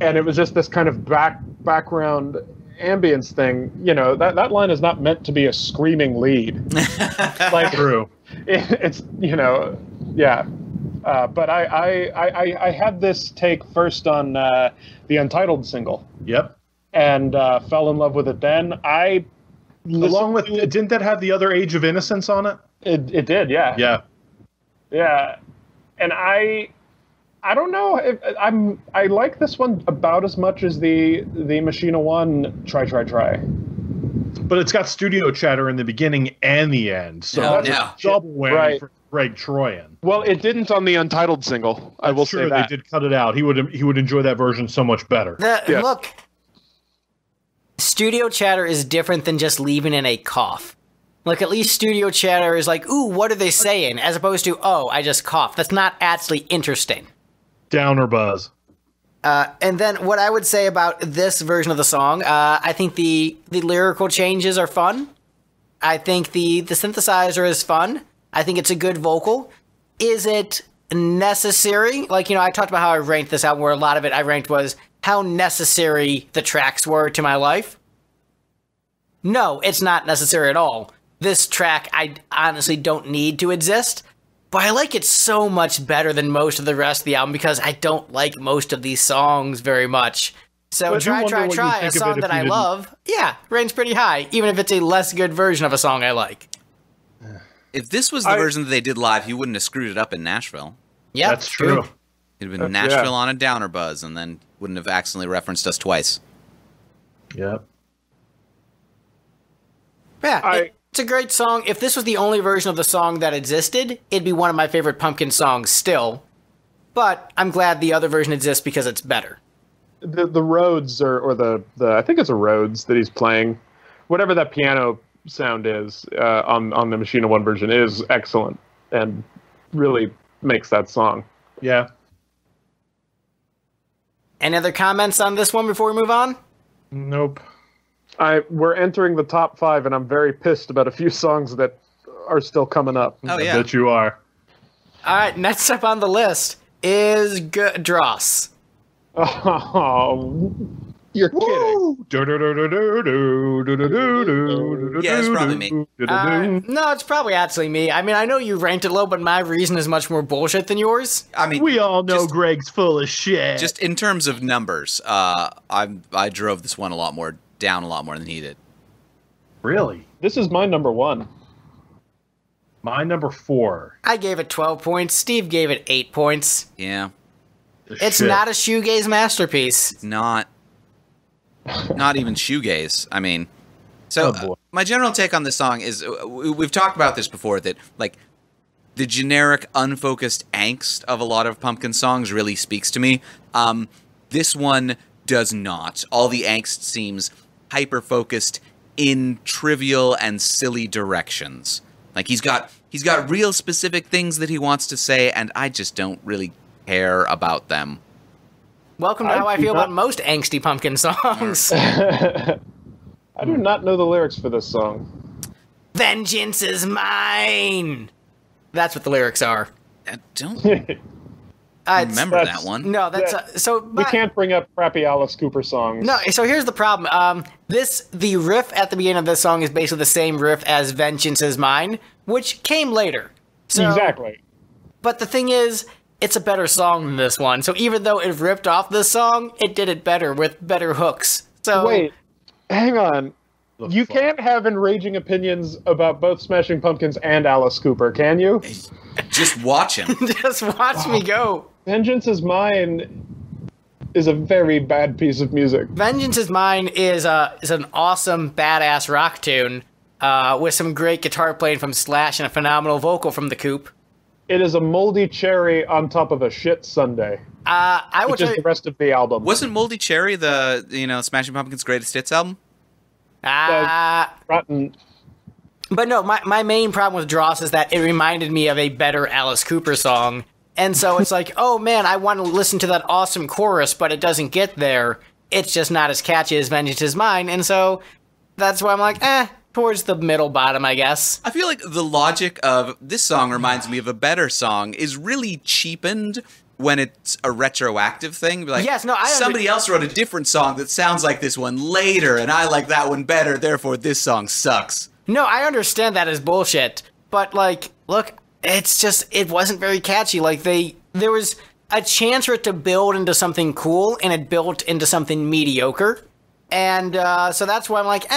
and it was just this kind of background ambience thing, you know, that line is not meant to be a screaming lead. Like, True. it's, you know, yeah. But I had this take first on the Untitled single Yep. and fell in love with it then. Along with, didn't that have the other Age of Innocence on it? It did, yeah. Yeah. Yeah, and I don't know if I like this one about as much as the Machina 1 Try. But it's got studio chatter in the beginning and the end, so No, that's no. a double whammy Right. for Greg Troyan. Well, it didn't on the Untitled single. I will Sure, say that. they did cut it out. He would enjoy that version so much better. Yeah. Look, studio chatter is different than just leaving in a cough. Like, at least studio chatter is like, ooh, what are they saying? As opposed to, oh, I just coughed. That's not actually interesting. Downer buzz. And then what I would say about this version of the song, I think the lyrical changes are fun. I think the synthesizer is fun. I think it's a good vocal. Is it necessary? Like, I talked about how I ranked this album, where a lot of it I ranked was how necessary the tracks were to my life. No, it's not necessary at all. This track, I honestly don't need to exist. But I like it so much better than most of the rest of the album because I don't like most of these songs very much. So But I do Try, wonder what you a think of it song if that you I didn't- love, yeah, ranks pretty high, even if it's a less good version of a song I like. If this was the version that they did live, he wouldn't have screwed it up in Nashville. Yeah, That's true. It'd have been Nashville on a downer buzz, and then wouldn't have accidentally referenced us twice. Yep. Yeah, it's a great song. If this was the only version of the song that existed, it'd be one of my favorite Pumpkin songs still. But I'm glad the other version exists because it's better. The Rhodes or the I think it's a Rhodes that he's playing, whatever that piano sound is on the Machina 1 version is excellent and really makes that song. Yeah. Any other comments on this one before we move on? Nope. We're entering the top 5, and I'm very pissed about a few songs that are still coming up. Oh, I yeah. bet you are. All right, next up on the list is Dross. Oh, you're kidding. Yeah, it's probably me. No, it's probably actually me. I mean, I know you ranked it low, but my reason is much more bullshit than yours. I mean, We all know just- Greg's full of shit. Just in terms of numbers, I drove this one down a lot more than he did. Really? This is my number 1. My number 4. I gave it 12 points. Steve gave it 8 points. Yeah, It's not a shoegaze masterpiece. not even shoegaze. I mean, so Oh, boy. my general take on this song is we've talked about this before, that like the generic unfocused angst of a lot of Pumpkin songs really speaks to me. This one does not. All the angst seems hyper focused in trivial and silly directions. Like he's got real specific things that he wants to say, and I just don't really care about them. Welcome to how I feel about most angsty Pumpkin songs. I do not know the lyrics for this song. Vengeance is mine. That's what the lyrics are. I don't It's- remember that's- that one. No, that's so. We can't bring up crappy Alice Cooper songs. No, so here's the problem. The riff at the beginning of this song is basically the same riff as "Vengeance Is Mine," which came later. So, Exactly. But the thing is, it's a better song than this one. So even though it ripped off this song, it did it better with better hooks. So Wait, hang on. You fuck? can't have enraging opinions about both Smashing Pumpkins and Alice Cooper, can you? Just watch him. just watch me go. Vengeance is Mine is a very bad piece of music. "Vengeance Is Mine" is an awesome, badass rock tune with some great guitar playing from Slash and a phenomenal vocal from the Coop. It is a moldy cherry on top of a shit sundae, I would which is say, the rest of the album. Wasn't Moldy Cherry the Smashing Pumpkins' greatest hits album? Rotten. But no, my main problem with Dross is that it reminded me of a better Alice Cooper song. And so it's like, oh man, I want to listen to that awesome chorus, but it doesn't get there. It's just not as catchy as Vengeance Is Mine. And so that's why I'm like, towards the middle bottom, I guess. I feel like the logic of this song reminds me of a better song is really cheapened when it's a retroactive thing. Like, Yes, no, somebody else wrote a different song that sounds like this one later, and I like that one better, therefore this song sucks. No, I understand that as bullshit. But like, look, it's just, it wasn't very catchy. Like there was a chance for it to build into something cool, and it built into something mediocre. And so that's why I'm like,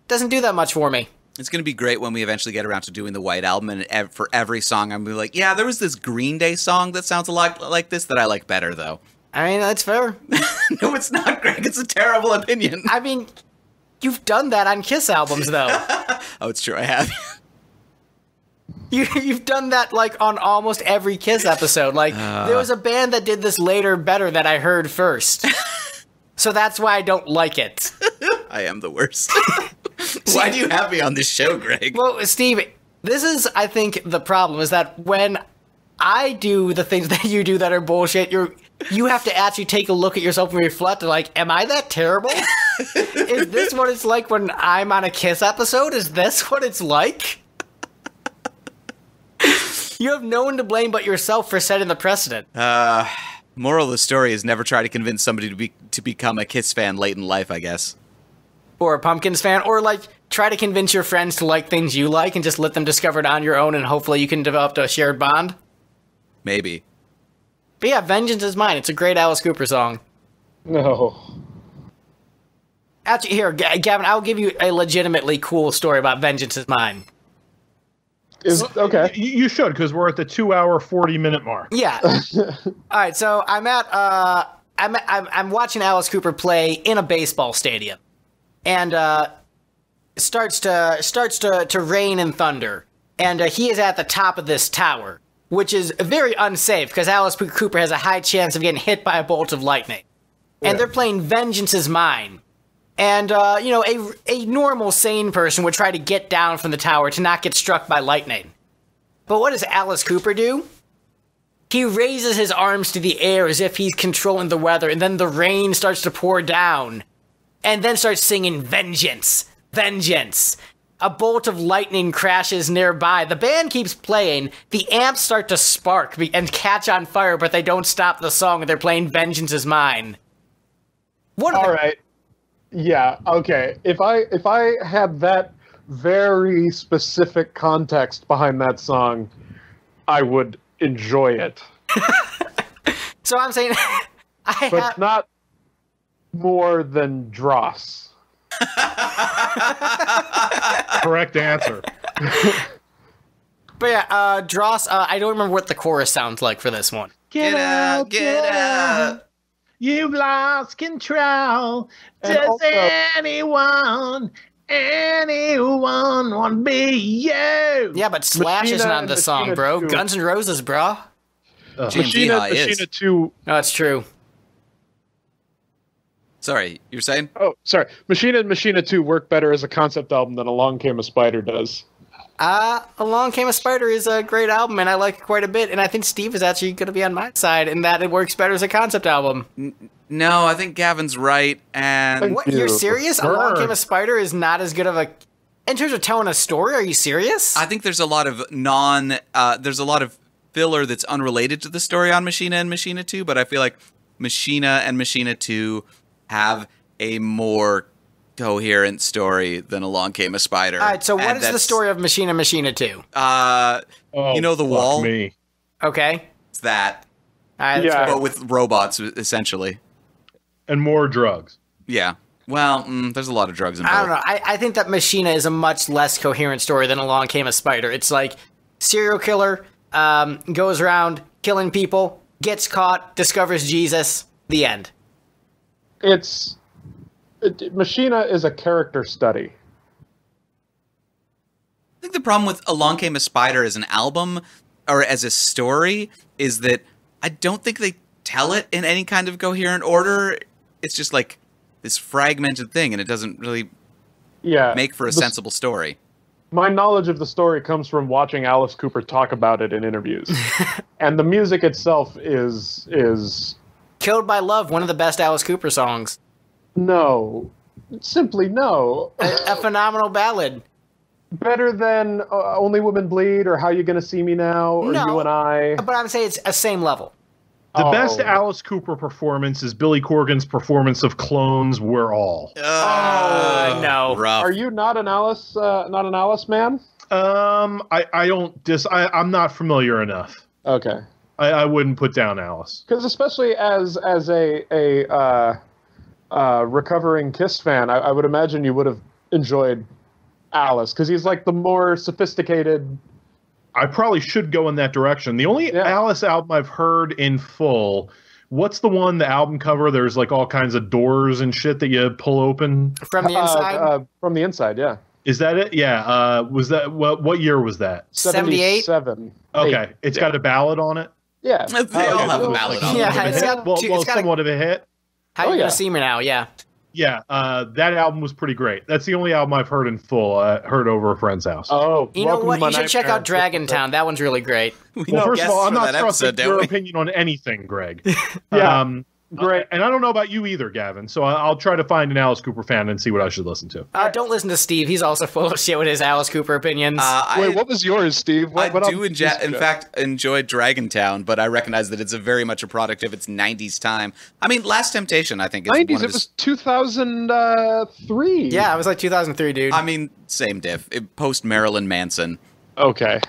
doesn't do that much for me. It's going to be great when we eventually get around to doing the White Album, and for every song, I'm going to be like, yeah, there was this Green Day song that sounds a lot like this that I like better, though. I mean, that's fair. No, it's not, Greg. It's a terrible opinion. I mean, you've done that on Kiss albums, though. Oh, it's true. I have. You've done that, like, on almost every Kiss episode. Like, there was a band that did this later better that I heard first. So that's why I don't like it. I am the worst. Why do you have me on this show, Greg? Well, Steve, this is, I think, the problem, is that when I do the things that you do that are bullshit, you have to actually take a look at yourself and reflect, like, am I that terrible? Is this what it's like when I'm on a Kiss episode? Is this what it's like? You have no one to blame but yourself for setting the precedent. Moral of the story is never try to convince somebody to become a Kiss fan late in life, I guess. Or a Pumpkins fan, or, like, try to convince your friends to like things you like and just let them discover it on your own, and hopefully you can develop a shared bond. Maybe. But yeah, Vengeance is Mine. It's a great Alice Cooper song. No. Actually, here, Gavin, I'll give you a legitimately cool story about Vengeance is Mine. Okay. You should, because we're at the 2-hour, 40-minute mark. Yeah. All right, so I'm watching Alice Cooper play in a baseball stadium, and it starts to rain and thunder, and he is at the top of this tower, which is very unsafe because Alice Cooper has a high chance of getting hit by a bolt of lightning, and they're playing Vengeance is Mine. And, a normal, sane person would try to get down from the tower to not get struck by lightning. But what does Alice Cooper do? He raises his arms to the air as if he's controlling the weather, and then the rain starts to pour down. And then starts singing, Vengeance! Vengeance! A bolt of lightning crashes nearby. The band keeps playing. The amps start to spark and catch on fire, but they don't stop the song, and they're playing Vengeance is Mine. All right. Yeah, okay. If I had that very specific context behind that song, I would enjoy it. So I'm saying but not more than Dross. Correct answer. But yeah, Dross, I don't remember what the chorus sounds like for this one. Get out, get out. You've lost control. And Does also- anyone want to be you? Yeah, but Slash isn't on this song, Machina bro. 2. Guns N' Roses, bro. James Eha is. Machina 2. No, it's true. Sorry, you were saying? Oh, sorry. Machina and Machina 2 work better as a concept album than Along Came a Spider does. Along Came a Spider is a great album, and I like it quite a bit, and I think Steve is actually going to be on my side in that it works better as a concept album. No, I think Gavin's right, and What, you're serious? Burn. Along Came a Spider is not as good of a... In terms of telling a story, are you serious? I think there's a lot of there's a lot of filler that's unrelated to the story on Machina and Machina 2, but I feel like Machina and Machina 2 have a more coherent story than Along Came a Spider. All right, so what And is the that's, story of Machina 2? Oh, you know The fuck Wall? Me. Okay. It's that, All right, Yeah. that's fair. but with robots, essentially. And more drugs. Yeah. Well, there's a lot of drugs involved. I don't know. I think that Machina is a much less coherent story than Along Came a Spider. It's like serial killer goes around killing people, gets caught, discovers Jesus, the end. Machina is a character study. I think the problem with Along Came a Spider as an album, or as a story, is that I don't think they tell it in any kind of coherent order. It's just like this fragmented thing, and it doesn't really make for a sensible story. My knowledge of the story comes from watching Alice Cooper talk about it in interviews. And the music itself is Killed by Love, one of the best Alice Cooper songs. no. Simply no. A phenomenal ballad. Better than Only Women Bleed or How You Gonna See Me Now or No. You and I. But I'm saying it's a same level. The Oh. best Alice Cooper performance is Billy Corgan's performance of Clones We're All. No. Rough. Are you not an Alice man? I'm not familiar enough. Okay. I wouldn't put down Alice. Because especially as a recovering Kiss fan, I would imagine you would have enjoyed Alice, because he's like the more sophisticated. I probably should go in that direction. The only Alice album I've heard in full, what's the one, the album cover? There's like all kinds of doors and shit that you pull open. From the inside? From the inside, yeah. Is that it? Yeah. Was that, what year was that? 78? 77. Okay. It's got a ballad on it? Yeah. They all have a ballad on Yeah, it. it's got somewhat of a hit. How You Gonna See Me Now, yeah. Yeah, that album was pretty great. That's the only album I've heard in full. Heard over a friend's house. Oh, you know what? You should check out Dragon Town. That one's really great. Well, first of all, I'm not trusting your opinion on anything, Greg. Great. And I don't know about you either, Gavin. So I'll try to find an Alice Cooper fan and see what I should listen to. Don't listen to Steve. He's also full of shit with his Alice Cooper opinions. Wait, what was yours, Steve? I do, in fact, enjoy Dragon Town, but I recognize that it's very much a product of its 90s time. I mean, Last Temptation, I think, is 90s, it was 2003. Yeah, it was like 2003, dude. I mean, same diff. Post Marilyn Manson. Okay.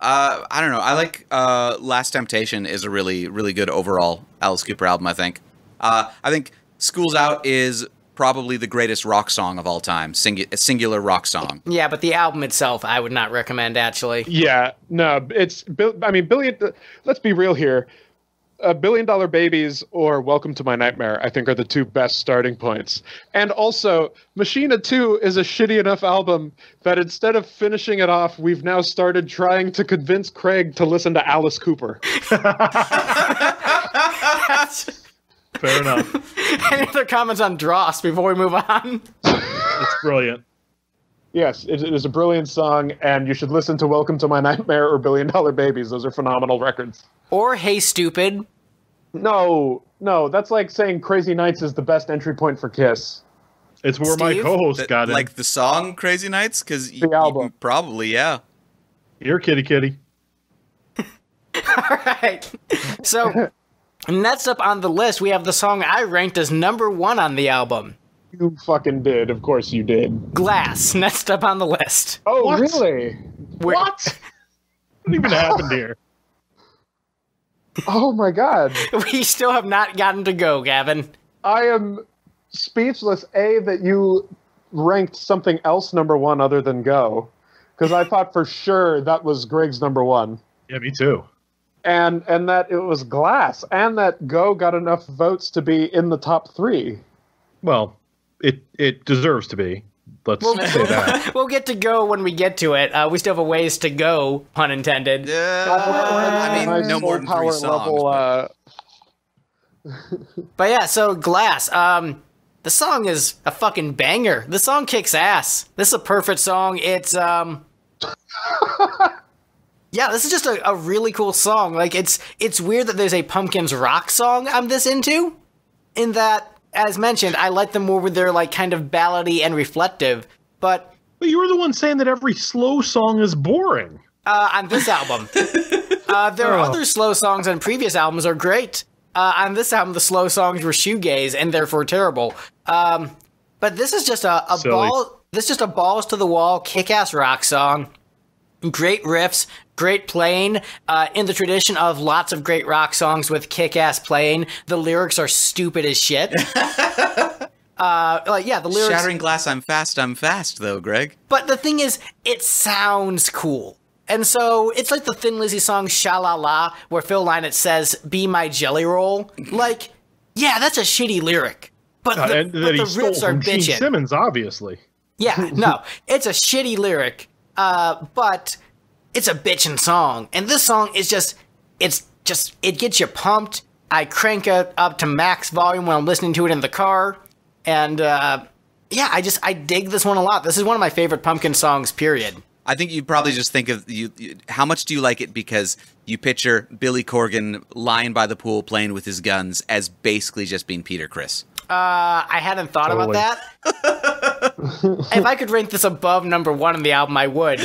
I don't know. I like Last Temptation is a really, really good overall Alice Cooper album, I think. I think School's Out is probably the greatest rock song of all time. A singular rock song. Yeah, but the album itself, I would not recommend, actually. Yeah, no, let's be real here. $1 Billion Babies or Welcome to My Nightmare, I think, are the two best starting points. And also, Machina II is a shitty enough album that instead of finishing it off, we've now started trying to convince Craig to listen to Alice Cooper. Fair enough. Any other comments on Dross before we move on? It's brilliant. Yes, it is a brilliant song, and you should listen to Welcome to My Nightmare or $1 Billion Babies. Those are phenomenal records. Or Hey Stupid. No, that's like saying Crazy Nights is the best entry point for Kiss. It's where my co-host got it. Like the song Crazy Nights? Because the album. Probably, yeah. Here, kitty kitty. All right. So, next up on the list, we have the song I ranked as number 1 on the album. You fucking did. Of course you did. Glass, next up on the list. Oh, What? really? What? What even happened here? Oh, my God. We still have not gotten to Go, Gavin. I am speechless, A, that you ranked something else number 1 other than Go. Because I thought for sure that was Greg's number 1. Yeah, me too. And that it was Glass. And that Go got enough votes to be in the top 3. Well, it deserves to be. Let's say that. We'll get to Go when we get to it. We still have a ways to go, pun intended. I mean, Nice no more than 3 power songs. level, But yeah, so Glass. The song is a fucking banger. The song kicks ass. This is a perfect song. It's yeah, this is just a really cool song. Like it's weird that there's a Pumpkins rock song I'm this into. In that, as mentioned, I like them more with their like kind of ballady and reflective. But you were the one saying that every slow song is boring. On this album, there are other slow songs on previous albums are great. On this album, the slow songs were shoegaze and therefore terrible. But this is just a ball. This is just a balls to the wall, kick-ass rock song. Great riffs, great playing. In the tradition of lots of great rock songs with kick-ass playing, the lyrics are stupid as shit. The lyrics. Shattering glass, I'm fast, though, Greg. But the thing is, it sounds cool. And so, it's like the Thin Lizzy song Sha-La-La, where Phil Lynott says, "Be my jelly roll." Like, yeah, that's a shitty lyric. But the riffs are bitchin'. Gene Simmons, obviously. Yeah, no, it's a shitty lyric, but it's a bitchin' song. And this song is it gets you pumped. I crank it up to max volume when I'm listening to it in the car. And, I dig this one a lot. This is one of my favorite Pumpkin songs, period. I think you probably just think of how much do you like it because you picture Billy Corgan lying by the pool playing with his guns as basically just being Peter Criss. I hadn't thought about that. If I could rank this above number 1 on the album, I would.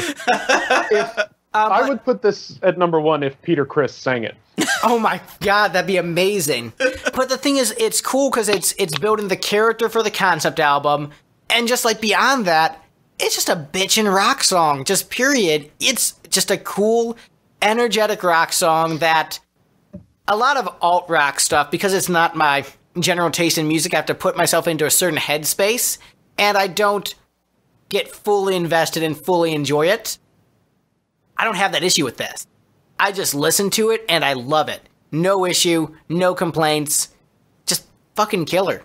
I would put this at number 1 if Peter Criss sang it. Oh my god, that'd be amazing. But the thing is, it's cool because it's building the character for the concept album, and just like beyond that, it's just a bitchin' rock song, just period. It's just a cool, energetic rock song that a lot of alt rock stuff, because it's not my general taste in music, I have to put myself into a certain headspace. and I don't get fully invested and fully enjoy it, I don't have that issue with this. I just listen to it and I love it. No issue, no complaints, just fucking killer.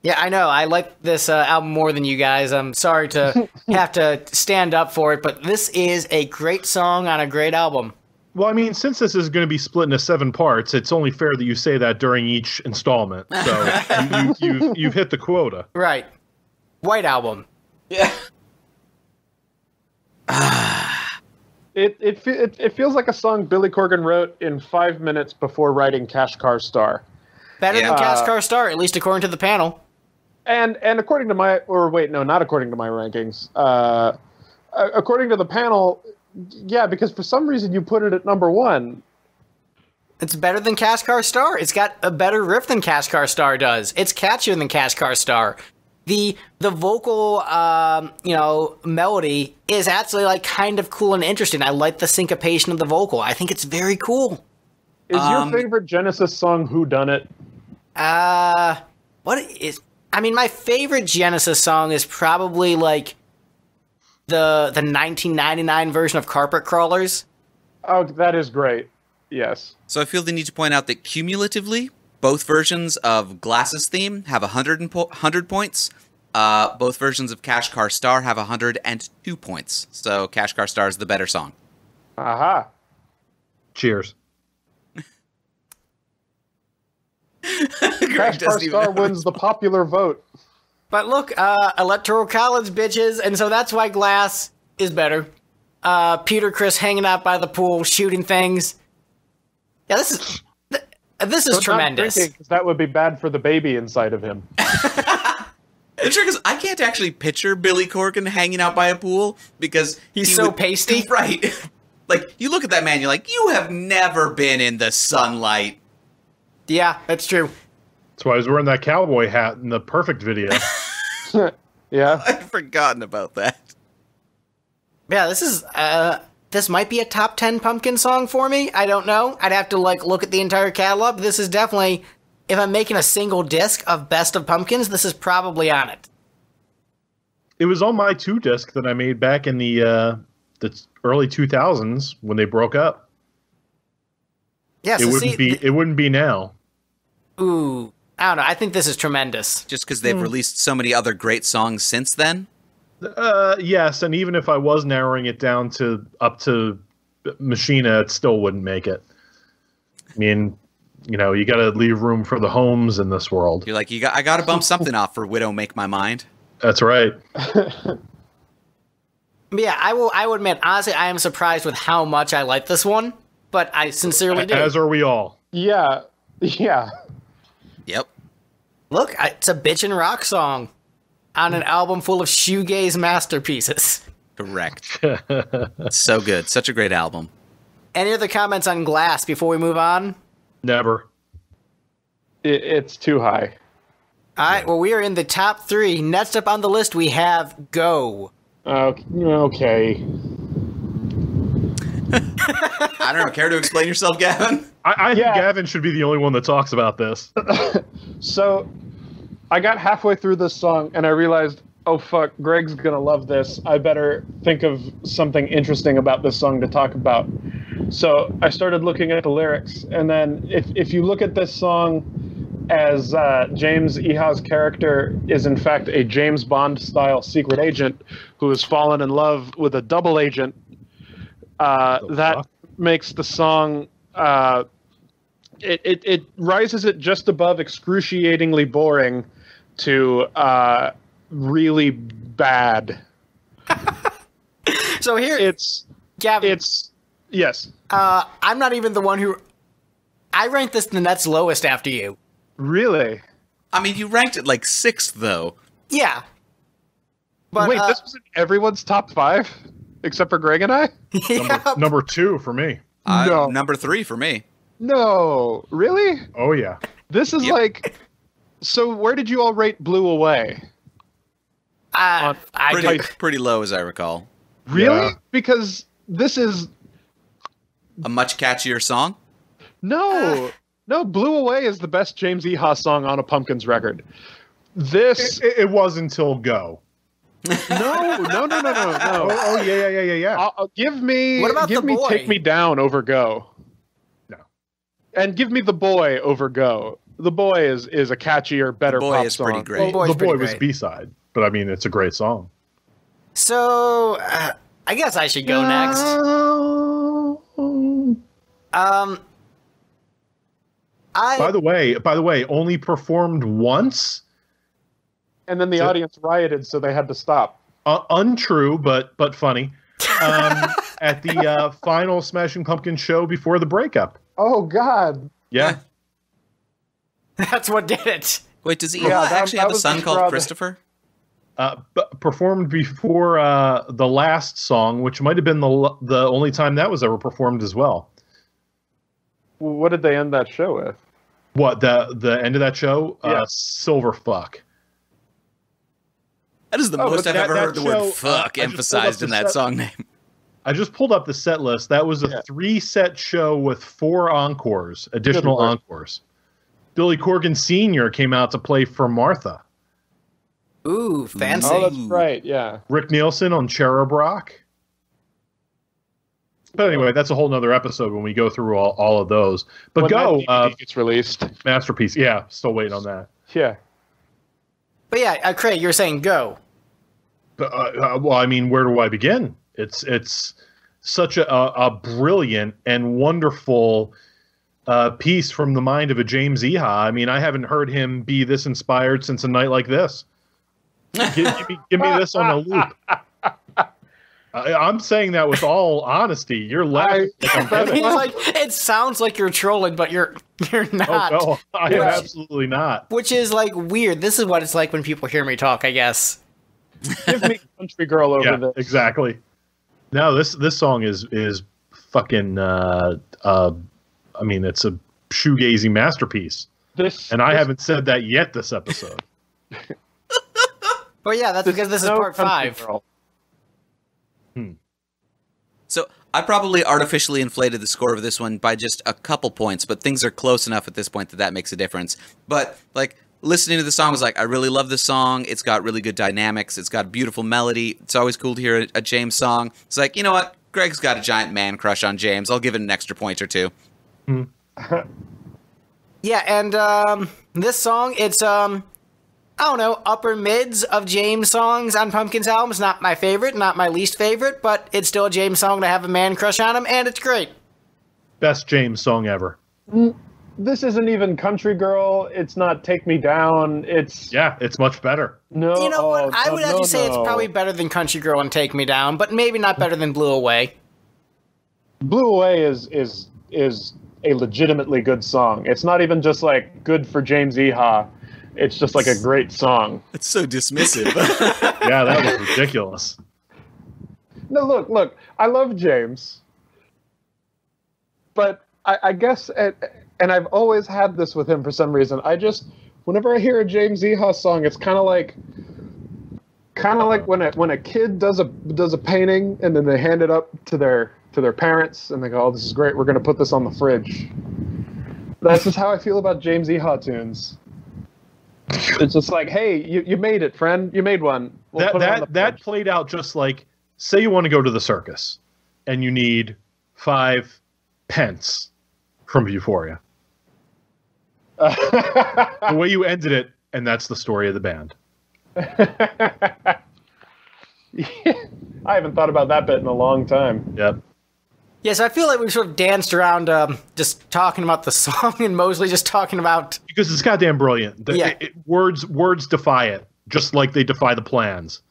Yeah, I know. I like this album more than you guys. I'm sorry to have to stand up for it, but this is a great song on a great album. Well, I mean, since this is going to be split into 7 parts, it's only fair that you say that during each installment. So you've hit the quota. Right. White Album. Yeah. It feels like a song Billy Corgan wrote in 5 minutes before writing Cash Car Star. Better than Cash Car Star, at least according to the panel. And according to my, or wait, no, not according to my rankings. According to the panel, yeah, because for some reason you put it at number 1. It's better than Cash Car Star. It's got a better riff than Cash Car Star does. It's catchier than Cash Car Star. The vocal, melody is actually like kind of cool and interesting. I like the syncopation of the vocal. I think it's very cool. Is your favorite Genesis song Who Done It? What is? I mean, my favorite Genesis song is probably like the 1999 version of Carpet Crawlers. Oh, that is great. Yes. So I feel the need to point out that cumulatively, both versions of Glass's theme have 100 points. Both versions of Cash Car Star have 102 points. So Cash Car Star is the better song. Aha. Cheers. Cash Car Star wins the popular vote. But look, Electoral College, bitches, and so that's why Glass is better. Peter Criss hanging out by the pool, shooting things. Yeah, this is tremendous. Because that would be bad for the baby inside of him. It's true, because I can't actually picture Billy Corgan hanging out by a pool because he's so pasty. Right. Like, you look at that man, you're like, you have never been in the sunlight. Yeah, that's true. That's why I was wearing that cowboy hat in the Perfect video. Yeah. I'd forgotten about that. Yeah, this might be a top 10 Pumpkin song for me. I don't know. I'd have to look at the entire catalog. This is definitely, if I'm making a single disc of Best of Pumpkins, this is probably on it. It was on my 2 disc that I made back in the early 2000s when they broke up. Yeah, so it wouldn't be now. Ooh, I don't know. I think this is tremendous. Just because they've released so many other great songs since then? Yes, and even if I was narrowing it down up to Machina, it still wouldn't make it. I mean, you got to leave room for the homes in this world. You're like, I got to bump something off for Widow Make My Mind. That's right. Yeah, I will admit, honestly, I am surprised with how much I like this one, but I sincerely do. As are we all. Yeah. Yep. Look, it's a bitchin' rock song on an album full of shoegaze masterpieces. Correct. So good. Such a great album. Any other comments on Glass before we move on? Never. It's too high. All right, well, we are in the top 3. Next up on the list, we have Go. Okay. I don't know. Care to explain yourself, Gavin? I think Gavin should be the only one that talks about this. So, I got halfway through this song and I realized, oh fuck, Greg's gonna love this. I better think of something interesting about this song to talk about. So I started looking at the lyrics, and then if you look at this song as James Eha's character is in fact a James Bond style secret agent who has fallen in love with a double agent, that makes the song it rises it just above excruciatingly boring to really bad. So here Gavin, yes. I'm not even the one who I ranked this the next lowest after you. Really? I mean, you ranked it like 6th, though. Yeah. But, wait, this was in everyone's top 5 except for Greg and I? Yeah. Number 2 for me. No. Number 3 for me. No, really? Oh yeah. This is like. So where did you all rate Blue Away? Pretty low, as I recall. Really? Yeah. Because this is A much catchier song? no. No, Blew Away is the best James Iha song on a Pumpkins record. This It was until Go. no. Oh yeah. Give me What about give The me Boy? Take Me Down over Go. No. And give me The Boy over Go. The Boy is a catchier, better Boy pop is song. pretty great. Boy's The Boy pretty was great. B-side, but I mean, it's a great song. So, I guess I should go next. By the way, only performed once. And then the audience rioted, so they had to stop. Untrue, but funny. At the final Smashing Pumpkins show before the breakup. Oh God! Yeah. That's what did it. Wait, does Iha Yeah, actually that have a was son just called rather- Christopher? Performed before the last song, which might have been the only time that was ever performed as well. What did they end that show with? What, the end of that show? Yeah. Silver Fuck. That is the Oh, most but I've ever that heard the show, word fuck I just emphasized pulled in up that the song name. I just pulled up the set list. That was a 3-set show with 4 encores, additional Good lord. encores. Billy Corgan Sr. came out to play for Martha. Ooh, fancy. Oh, that's right. Yeah. Rick Nielsen on Cherub Rock. But anyway, that's a whole nother episode when we go through all of those. But When Go, that DVD gets released. Masterpiece. Yeah, still waiting on that. Yeah. But yeah, Craig, you're saying go. But, well, I mean, where do I begin? It's such a brilliant and wonderful piece from the mind of a James Iha. I mean, I haven't heard him be this inspired since A Night Like This. Give me this on a loop. I'm saying that with all honesty. You're laughing. Like I'm kidding. He's like, it sounds like you're trolling, but you're not. Oh, no, I am absolutely not. Which is like weird. This is what it's like when people hear me talk, I guess. Give me Country Girl over Yeah, this. exactly. No, this song is fucking. I mean, it's a shoegazy masterpiece, and I haven't said that yet this episode. But yeah, that's because this is No part Country 5. Girl. So I probably artificially inflated the score of this one by just a couple points, but things are close enough at this point that makes a difference. But like listening to the song was like, I really love this song. It's got really good dynamics. It's got a beautiful melody. It's always cool to hear a James song. It's like, you know what? Greg's got a giant man crush on James. I'll give it an extra point or two. Yeah, and this song, it's I don't know, upper mids of James songs on Pumpkins albums. Not my favorite, not my least favorite, but it's still a James song to have a man crush on him, and it's great. Best James song ever. This isn't even Country Girl. It's not Take Me Down. It's Yeah, it's much better. no. You know what? I no, would actually no, say it's no. probably better than Country Girl and Take Me Down, but maybe not better than Blew Away. Blew Away is a legitimately good song. It's not even just like good for James Iha. It's just like a great song. It's so dismissive. Yeah, that was ridiculous. No, look. I love James, but I guess, and I've always had this with him for some reason. Whenever I hear a James Iha song, it's kind of like when a kid does a painting and then they hand it up to their parents and they go, "Oh, this is great. We're going to put this on the fridge." That's just how I feel about James Iha tunes. It's just like, hey, you made it, friend. You made one. We'll put it on the That fridge. played out just like, say you want to go to the circus and you need 5 pence from Euphoria. The way you ended it, and that's the story of the band. I haven't thought about that bit in a long time. Yep. Yeah, so I feel like we've sort of danced around just talking about the song and mostly just talking about... Because it's goddamn brilliant. Yeah. Words defy it, just like they defy the plans.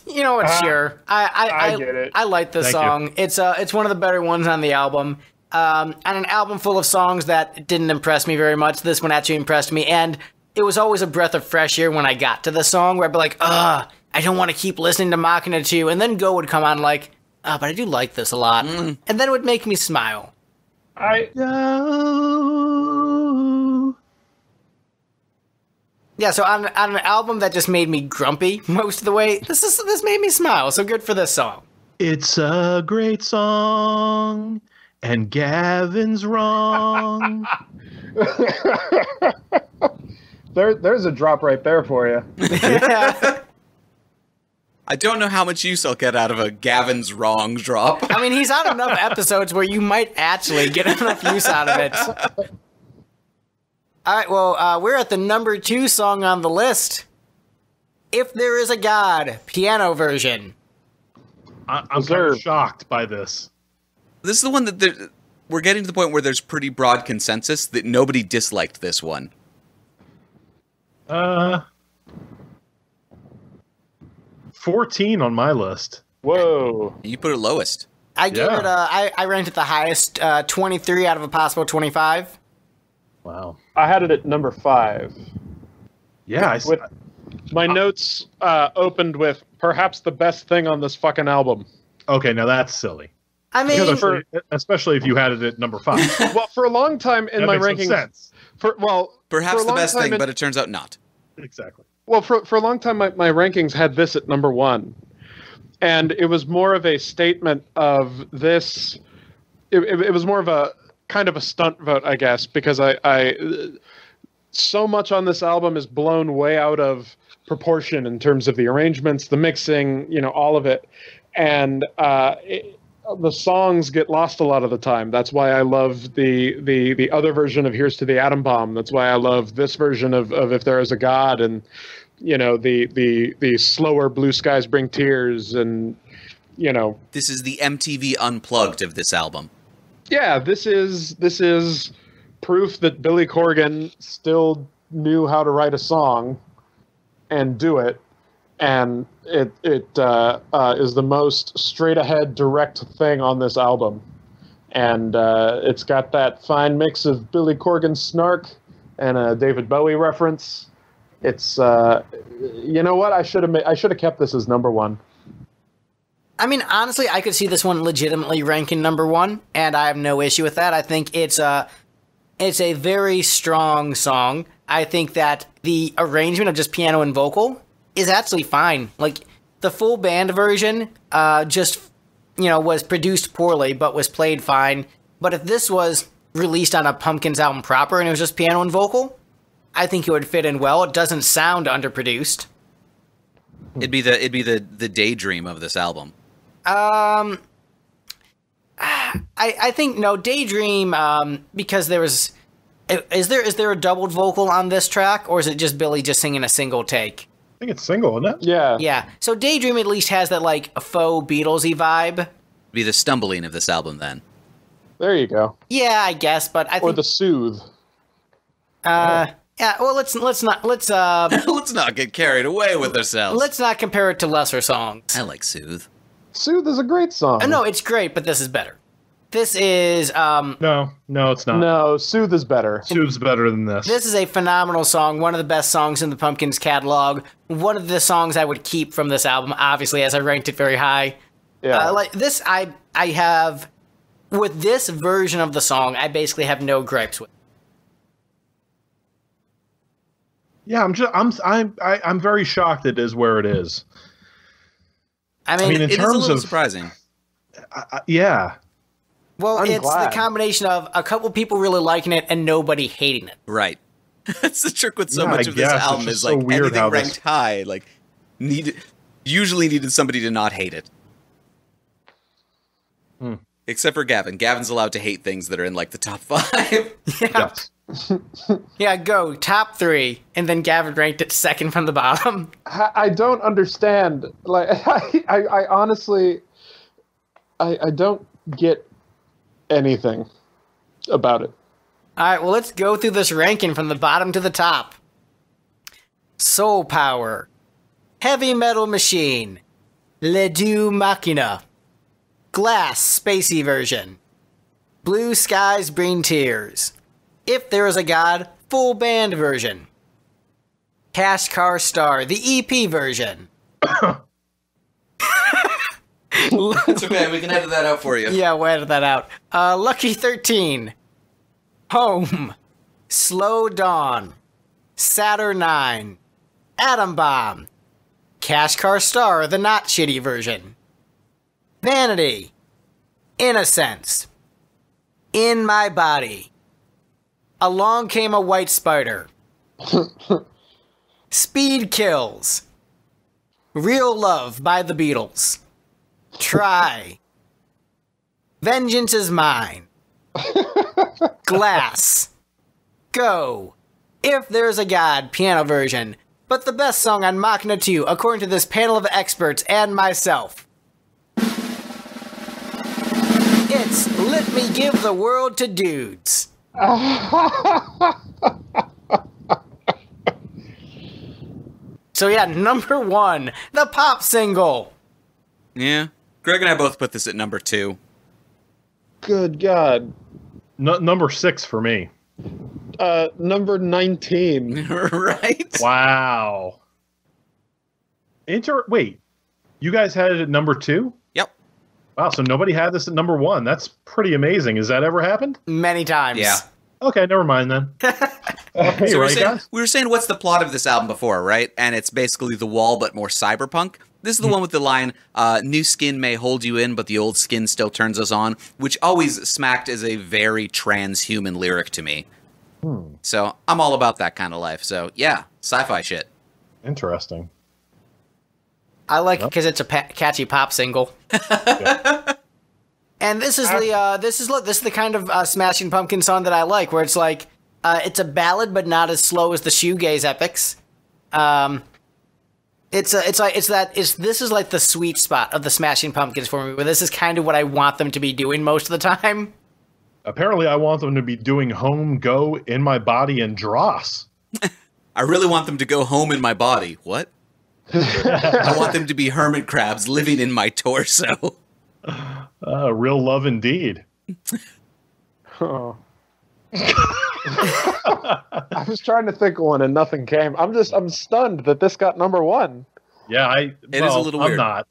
You know what, sure. I get it. I like this Thank you. song. It's one of the better ones on the album. And an album full of songs that didn't impress me very much. This one actually impressed me, and it was always a breath of fresh air when I got to the song, where I'd be like, I don't want to keep listening to Machina II, and then Go would come on like, but I do like this a lot. And then it would make me smile. Yeah, so on an album that just made me grumpy most of the way, this made me smile, so good for this song. It's a great song, And Gavin's wrong. There's a drop right there for you. I don't know how much use I'll get out of a Gavin's wrong drop. I mean, he's on enough episodes where you might actually get enough use out of it. All right, well, we're at the number 2 song on the list. If There Is a God, piano version. I'm kind of shocked by this. This is the one that we're getting to the point where there's pretty broad consensus that nobody disliked this one. 14 on my list. Whoa. You put it lowest. I gave it, I ranked it the highest, 23 out of a possible 25. Wow. I had it at number 5. Yeah, With my notes opened with perhaps the best thing on this fucking album. Okay, now that's silly. I mean, Especially if you had it at number 5. Well, for a long time in That my makes no rankings, sense. Perhaps a the long best time thing, in- but it turns out not. Exactly. Well, for a long time, my rankings had this at number 1. And it was more of a statement of this. It was more of a kind of a stunt vote, I guess, because I so much on this album is blown way out of proportion in terms of the arrangements, the mixing, all of it. And the songs get lost a lot of the time. That's why I love the other version of Here's to the Atom Bomb. That's why I love this version of If There Is a God, and the slower Blue Skies Bring Tears, and This is the MTV Unplugged of this album. yeah, this is proof that Billy Corgan still knew how to write a song and do it. And it is the most straight-ahead, direct thing on this album. And it's got that fine mix of Billy Corgan snark and a David Bowie reference. It's, you know what? I should have kept this as number 1. I mean, honestly, I could see this one legitimately ranking number 1, and I have no issue with that. I think it's a very strong song. I think that the arrangement of just piano and vocal is actually fine. Like, the full band version was produced poorly, but was played fine. But if this was released on a Pumpkins album proper and it was just piano and vocal, I think it would fit in well. It doesn't sound underproduced. It'd be the daydream of this album. I think no, Daydream, because there was... Is there a doubled vocal on this track, or is it just Billy just singing a single take? I think it's single, isn't it? Yeah. Yeah. So Daydream at least has that, like, a faux Beatlesy vibe. It'd be the stumbling of this album then. There you go. Yeah, I guess, but I think... Or the soothe. Yeah, well, let's not Let's not get carried away with ourselves. let's not compare it to lesser songs. I like Soothe. Soothe is a great song. No, it's great, but this is better. This is No, it's not. No, Soothe is better. Soothes better than this. this is a phenomenal song, one of the best songs in the Pumpkins catalog. One of the songs I would keep from this album, obviously, as I ranked it very high. Yeah. Like this, I have with this version of the song, I basically have no gripes with. Yeah, I'm very shocked it is where it is. I mean, in It is a terms little of surprising. yeah, well, I'm it's glad. the combination of a couple people really liking it and nobody hating it. Right. That's the trick with so Yeah, much I of this guess. It's album just is so like weird anything how this- ranked high, like usually needed somebody to not hate it. Except for Gavin. Gavin's allowed to hate things that are in like the top 5. yes. Yeah, go top 3, and then Gavin ranked it second from the bottom. I don't understand. Like, I honestly, I don't get anything about it. All right, well, let's go through this ranking from the bottom to the top. Soul Power, Heavy Metal Machine, Le Deux Machina, Glass Spacey Version, Blue Skies Bring Tears, If There Is a God Full Band Version, Cash Car Star, the EP version. It's okay, we can edit that out for you. Yeah, we'll edit that out. Lucky 13, Home, Slow Dawn, Saturnine, Atom Bomb, Cash Car Star, the not shitty version, Vanity, Innocence, In my body. Along came a white spider. Speed kills. Real love by the Beatles. Try. Vengeance is mine. Glass. Go. If There's a God, piano version. But the best song on Machina II, according to this panel of experts and myself. It's Let Me Give the World to Dudes. So yeah, number 1, the pop single. Yeah. Greg and I both put this at number 2. Good God. Number 6 for me. Number 19. Right? Wow. Wait, you guys had it at number 2? Yep. Wow, so nobody had this at number 1. That's pretty amazing. Has that ever happened? Many times. Yeah. Okay, never mind then. Hey, So right, guys? we were saying what's the plot of this album before, right? And it's basically The Wall, but more cyberpunk. This is the one with the line, new skin may hold you in, but the old skin still turns us on, which always smacked as a very transhuman lyric to me. So I'm all about that kind of life. So yeah, sci-fi shit. Interesting. I like it because it's a catchy pop single. And this is the kind of Smashing Pumpkins song that I like, where it's like it's a ballad but not as slow as the shoegaze epics. This is like the sweet spot of the Smashing Pumpkins for me, where this is kind of what I want them to be doing most of the time. Apparently, I want them to be doing Home, Go, In My Body, and Dross. I really want them to go home in my body. What? I want them to be hermit crabs living in my torso. Real love indeed. Oh. I was trying to think of one and nothing came. I'm stunned that this got number 1. Yeah, It is a little weird. I'm not.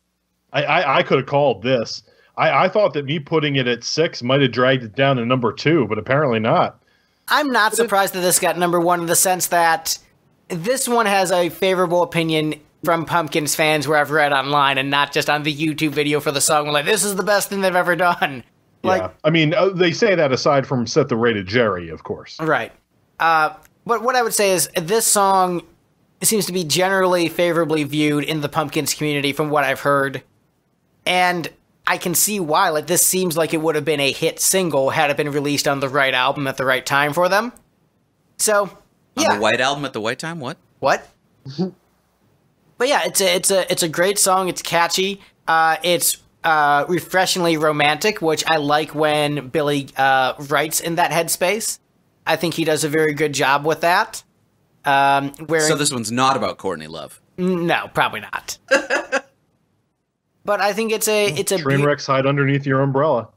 I could have called this. I thought that me putting it at 6 might have dragged it down to number 2, but apparently not. I'm not surprised that this got number 1 in the sense that this one has a favorable opinion from Pumpkins fans where I've read online and not just on the YouTube video for the song. Like, this is the best thing they've ever done. Like, Yeah, I mean, they say that aside from Set the Rated Jerry, of course. right. But what I would say is this song seems to be generally favorably viewed in the Pumpkins community from what I've heard. And I can see why. Like, this seems like it would have been a hit single had it been released on the right album at the right time for them. So, yeah. On the White Album at the White Time? What? What? But yeah, it's a great song. It's catchy. It's refreshingly romantic, which I like when Billy writes in that headspace. I think he does a very good job with that. So this one's not about Courtney Love. No, probably not. But I think it's a Trainwrecks hide underneath your umbrella.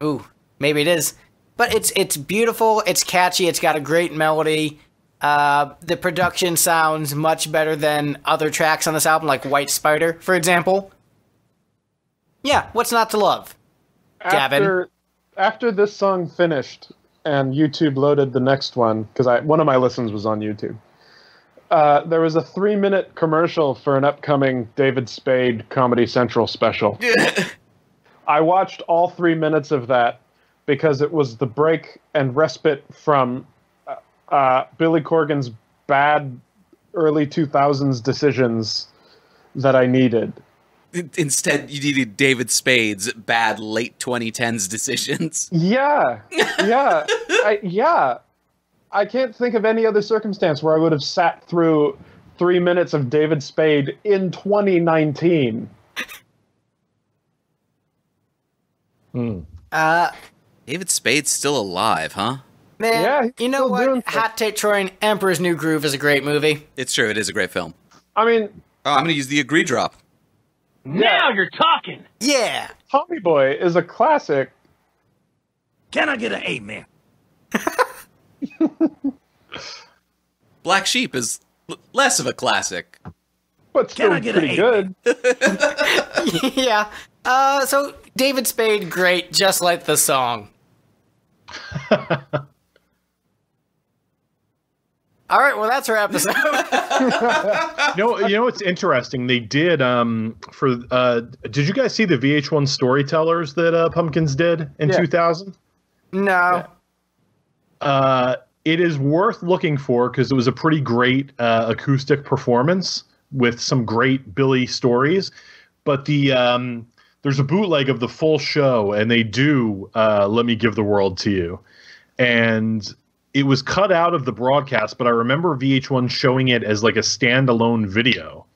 Ooh, maybe it is. But it's beautiful. It's catchy. It's got a great melody. The production sounds much better than other tracks on this album, like White Spider, for example. Yeah, what's not to love? Gavin? After this song finished and YouTube loaded the next one, because one of my listens was on YouTube, there was a 3-minute commercial for an upcoming David Spade Comedy Central special. I watched all 3 minutes of that because it was the break and respite from Billy Corgan's bad early 2000s decisions that I needed. Instead, you needed David Spade's bad late 2010s decisions. Yeah. I can't think of any other circumstance where I would have sat through 3 minutes of David Spade in 2019. David Spade's still alive, huh? Man, Yeah, he's you know still doing what? stuff. Hot Take Troy and Emperor's New Groove is a great movie. It's true. It is a great film. I mean, Oh, I'm going to use the agree drop. Now you're talking. Yeah. Tommy Boy is a classic. Can I get an amen? Black Sheep is less of a classic. But still I get an pretty amen? good. Yeah. So David Spade, great, just like the song. All right, well, that's our episode. You know what's interesting? They did did you guys see the VH1 Storytellers that Pumpkins did in 2000? No. It is worth looking for because it was a pretty great acoustic performance with some great Billy stories. But there's a bootleg of the full show, and they do Let Me Give the World to You. And it was cut out of the broadcast, but I remember VH1 showing it as like a standalone video.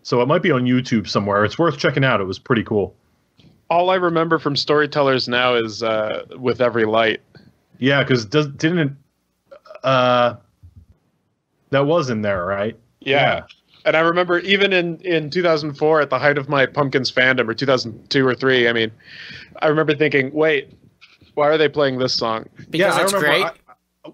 So it might be on YouTube somewhere. It's worth checking out. It was pretty cool. All I remember from Storytellers Now is With Every Light. Yeah, because didn't that was in there, right? Yeah. And I remember even in 2004, at the height of my Pumpkins fandom, or 2002 or 3, I mean, I remember thinking, wait, why are they playing this song? Because it's great.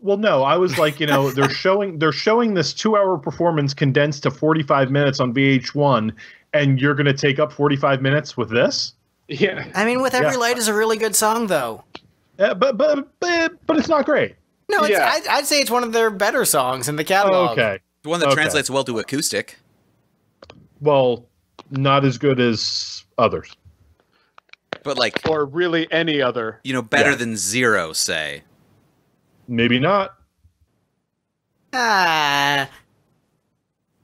Well, no, I was like, they're showing this 2-hour performance condensed to 45 minutes on VH1, and you're going to take up 45 minutes with this? Yeah. I mean, With Every Light is a really good song, though. But it's not great. No, I'd say it's one of their better songs in the catalog. Okay. The one that translates well to acoustic. Well, not as good as others. But like, or really any other. Better than Zero, say. Maybe not. Ah.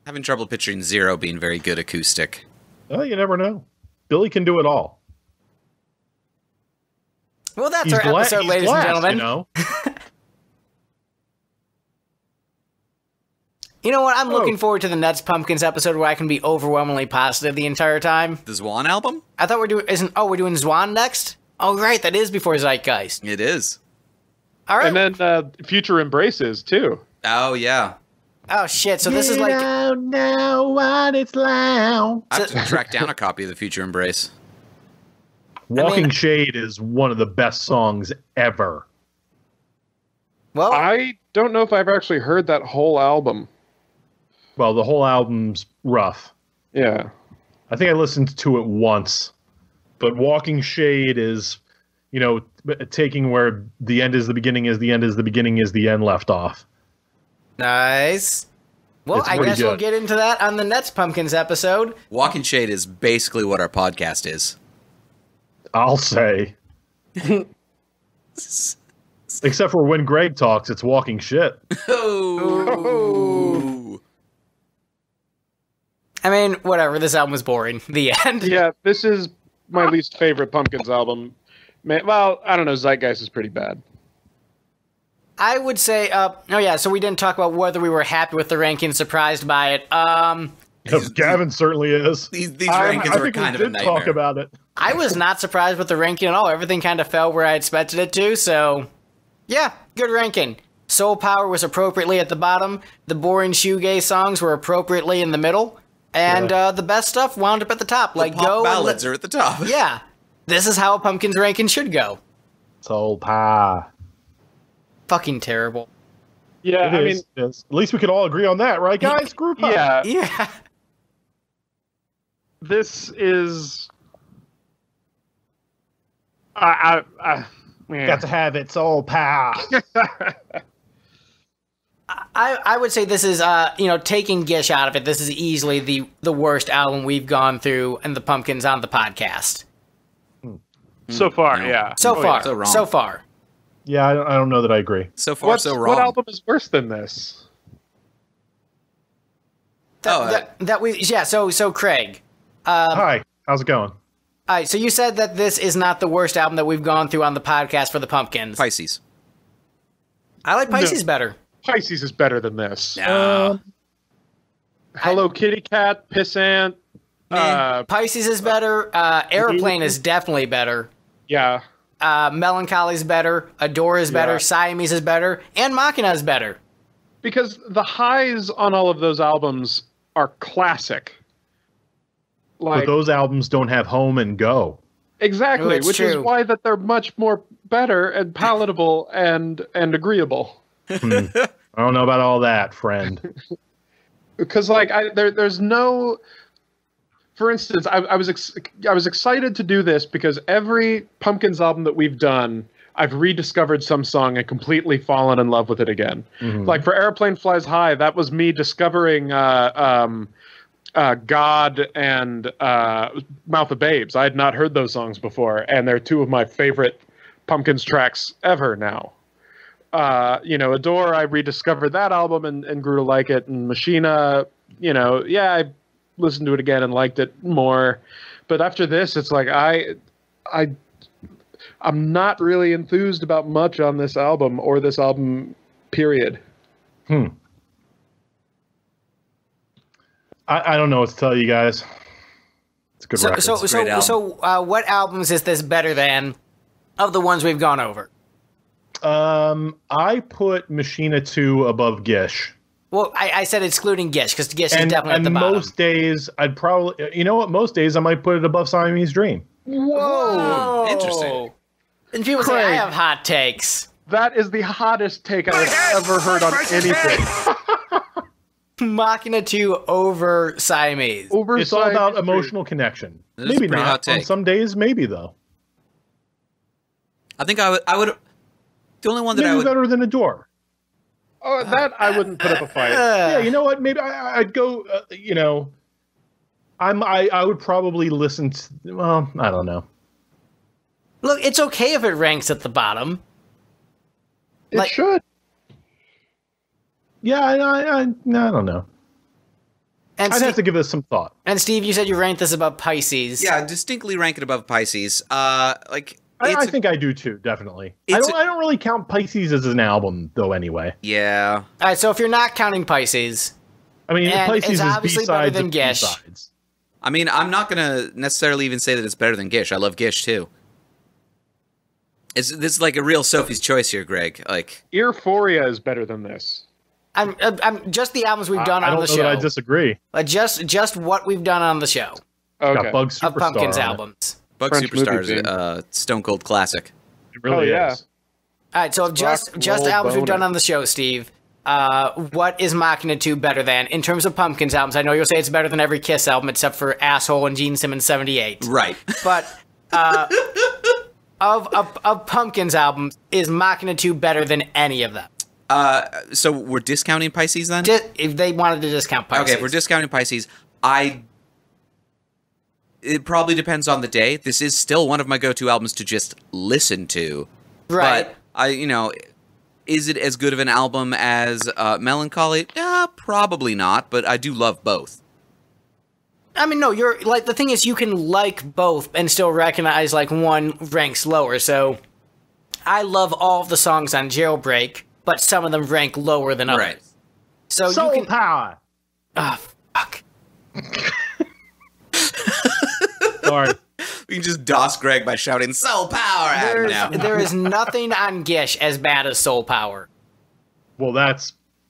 Having trouble picturing Zero being very good acoustic. Well, you never know. Billy can do it all. Well, that's our episode, ladies and gentlemen. You know what? I'm looking forward to the Nuts Pumpkins episode where I can be overwhelmingly positive the entire time. The Zwan album? I thought we're doing Zwan next? Oh, right, that is before Zeitgeist. It is. All right. And then Future Embraces, too. Oh, yeah. Oh, shit, so this is like... You don't know what it's like. I have to track down a copy of The Future Embrace. Walking Shade is one of the best songs ever. Well, I don't know if I've actually heard that whole album. Well, the whole album's rough. Yeah. I think I listened to it once. But Walking Shade is, taking where the end is the beginning is the end is the beginning is the end left off. Nice. Well, I guess we'll get into that on the Nuts Pumpkins episode. Walking Shade is basically what our podcast is. I'll say. Except for when Greg talks, it's walking shit. Oh. I mean, whatever. This album was boring. The end. Yeah, this is my least favorite Pumpkins album. Well, I don't know. Zeitgeist is pretty bad. I would say, so we didn't talk about whether we were happy with the ranking, surprised by it. Gavin certainly is. These rankings were kind of a nightmare. Talk about it. I was not surprised with the ranking at all. Everything kind of fell where I expected it to, so yeah, good ranking. Soul Power was appropriately at the bottom. The boring shoegaze songs were appropriately in the middle. And the best stuff wound up at the top. Like pop ballads are at the top. Yeah. This is how a Pumpkins ranking should go. Soul Power. Fucking terrible. Yeah, I mean... At least we can all agree on that, right, guys? Group up. Yeah. Yeah. This is... Got to have its soul power. I would say this is, taking Gish out of it, this is easily the worst album we've gone through in the Pumpkins on the podcast. So far, No. yeah. So far. so wrong. So far. Yeah, I don't know that I agree. So far, so wrong. What album is worse than this? So Craig. Hi, how's it going? All right, so you said that this is not the worst album that we've gone through on the podcast for the Pumpkins. Pisces. I like Pisces better. Pisces is better than this. No. Hello Kitty Cat, Pissant. Pisces is better. Airplane is definitely better. Yeah. Melancholy is better. Adore is better. Yeah. Siamese is better. And Machina is better. Because the highs on all of those albums are classic. But those albums don't have Home and Go. Exactly, It's which true. is why that they're much more better and palatable and agreeable. I don't know about all that, friend. Because there's no. For instance, I was excited to do this because every Pumpkins album that we've done, I've rediscovered some song and completely fallen in love with it again. Mm-hmm. Like for Airplane Flies High, that was me discovering God and Mouth of Babes. I had not heard those songs before, and they're two of my favorite Pumpkins tracks ever now. Adore, I rediscovered that album and grew to like it. And Machina, I listened to it again and liked it more. But after this, it's like I'm not really enthused about much on this album or this album period. I don't know what to tell you guys. It's a good record. So what albums is this better than of the ones we've gone over? I put Machina 2 above Gish. Well, I said excluding Gish, because Gish is definitely at the bottom. Most days, I'd probably... You know what? Most days, I might put it above Siamese Dream. Whoa! Interesting. And people say I have hot takes. That is the hottest take I've ever heard on anything. Machina 2 over Siamese. It's all about emotional connection. Maybe not. On some days, maybe, though. I think I would... The only one that maybe I would... better than Adore. Oh, that I wouldn't put up a fight. Yeah, you know what? Maybe I'd go, I would probably listen to... Well, I don't know. Look, it's okay if it ranks at the bottom. It should. Yeah, I don't know. And I'd have to give this some thought. And Steve, you said you ranked this above Pisces. Yeah, distinctly rank it above Pisces. I think I do too, definitely. I don't really count Pisces as an album, though, anyway. Yeah. All right, so if you're not counting Pisces... I mean, Pisces is B-sides than Gish. B-sides. I mean, I'm not going to necessarily even say that it's better than Gish. I love Gish, too. This is like a real Sophie's Choice here, Greg. Like, Euphoria is better than this. I'm just the albums we've done on the show. I don't know that I disagree. Just what we've done on the show. Okay. Got Bug Superstar of Pumpkins albums. Bug Superstar is a Stone Cold classic. It really is. All right, so just albums we've done on the show, Steve. What is Machina 2 better than in terms of Pumpkins albums? I know you'll say it's better than every Kiss album except for Asshole and Gene Simmons 78. Right. But of Pumpkins albums, is Machina 2 better than any of them? So we're discounting Pisces then? If they wanted to discount Pisces. Okay, if we're discounting Pisces, it probably depends on the day. This is still one of my go-to albums to just listen to. Right. But is it as good of an album as Melancholy? Probably not, but I do love both. I mean, no, you're like, the thing is you can like both and still recognize like one ranks lower. So I love all of the songs on Jailbreak, but some of them rank lower than others. Right. So Soul you can... Power. Oh, fuck. Sorry. We can just DOS Greg by shouting Soul Power at him now. There is nothing on Gish as bad as Soul Power. Well,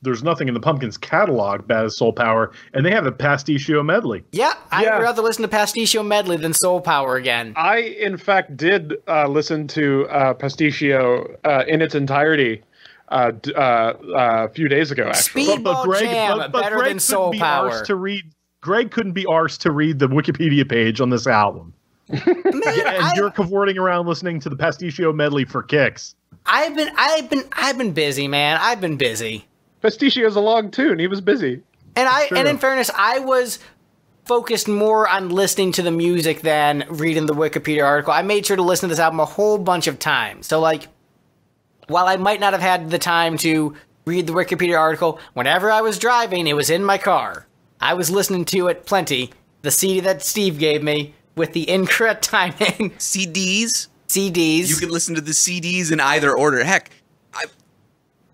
there's nothing in the Pumpkins catalog bad as Soul Power, and they have a Pasticcio medley. Yeah, I'd rather listen to Pasticcio medley than Soul Power again. I, in fact, did listen to Pasticcio in its entirety a few days ago, actually. Speedball Jam, better than Soul Power. Greg couldn't be arsed to read the Wikipedia page on this album. And you're cavorting around listening to the Pasticcio medley for kicks. I've been busy, man. I've been busy. Pasticcio's a long tune. He was busy. And in fairness, I was focused more on listening to the music than reading the Wikipedia article. I made sure to listen to this album a whole bunch of times. So, like, while I might not have had the time to read the Wikipedia article, whenever I was driving, it was in my car. I was listening to it plenty. The CD that Steve gave me with the incorrect timing. CDs? CDs. You can listen to the CDs in either order. Heck,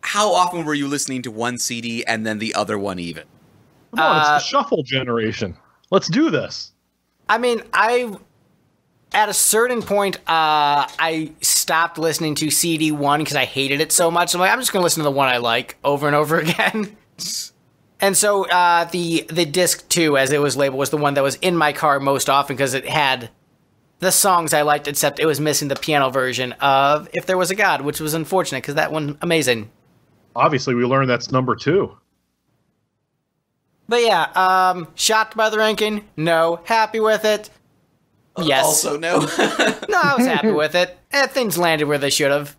how often were you listening to one CD and then the other one even? Come on, it's the shuffle generation. Let's do this. I mean, at a certain point, I stopped listening to CD 1 because I hated it so much. I'm like, I'm just going to listen to the one I like over and over again. And so the disc 2, as it was labeled, was the one that was in my car most often because it had the songs I liked, except it was missing the piano version of If There Was a God, which was unfortunate because that one, amazing. Obviously, we learned that's number 2. But yeah, shocked by the ranking? No. Happy with it? Yes. Also no. No, I was happy with it. Things landed where they should have.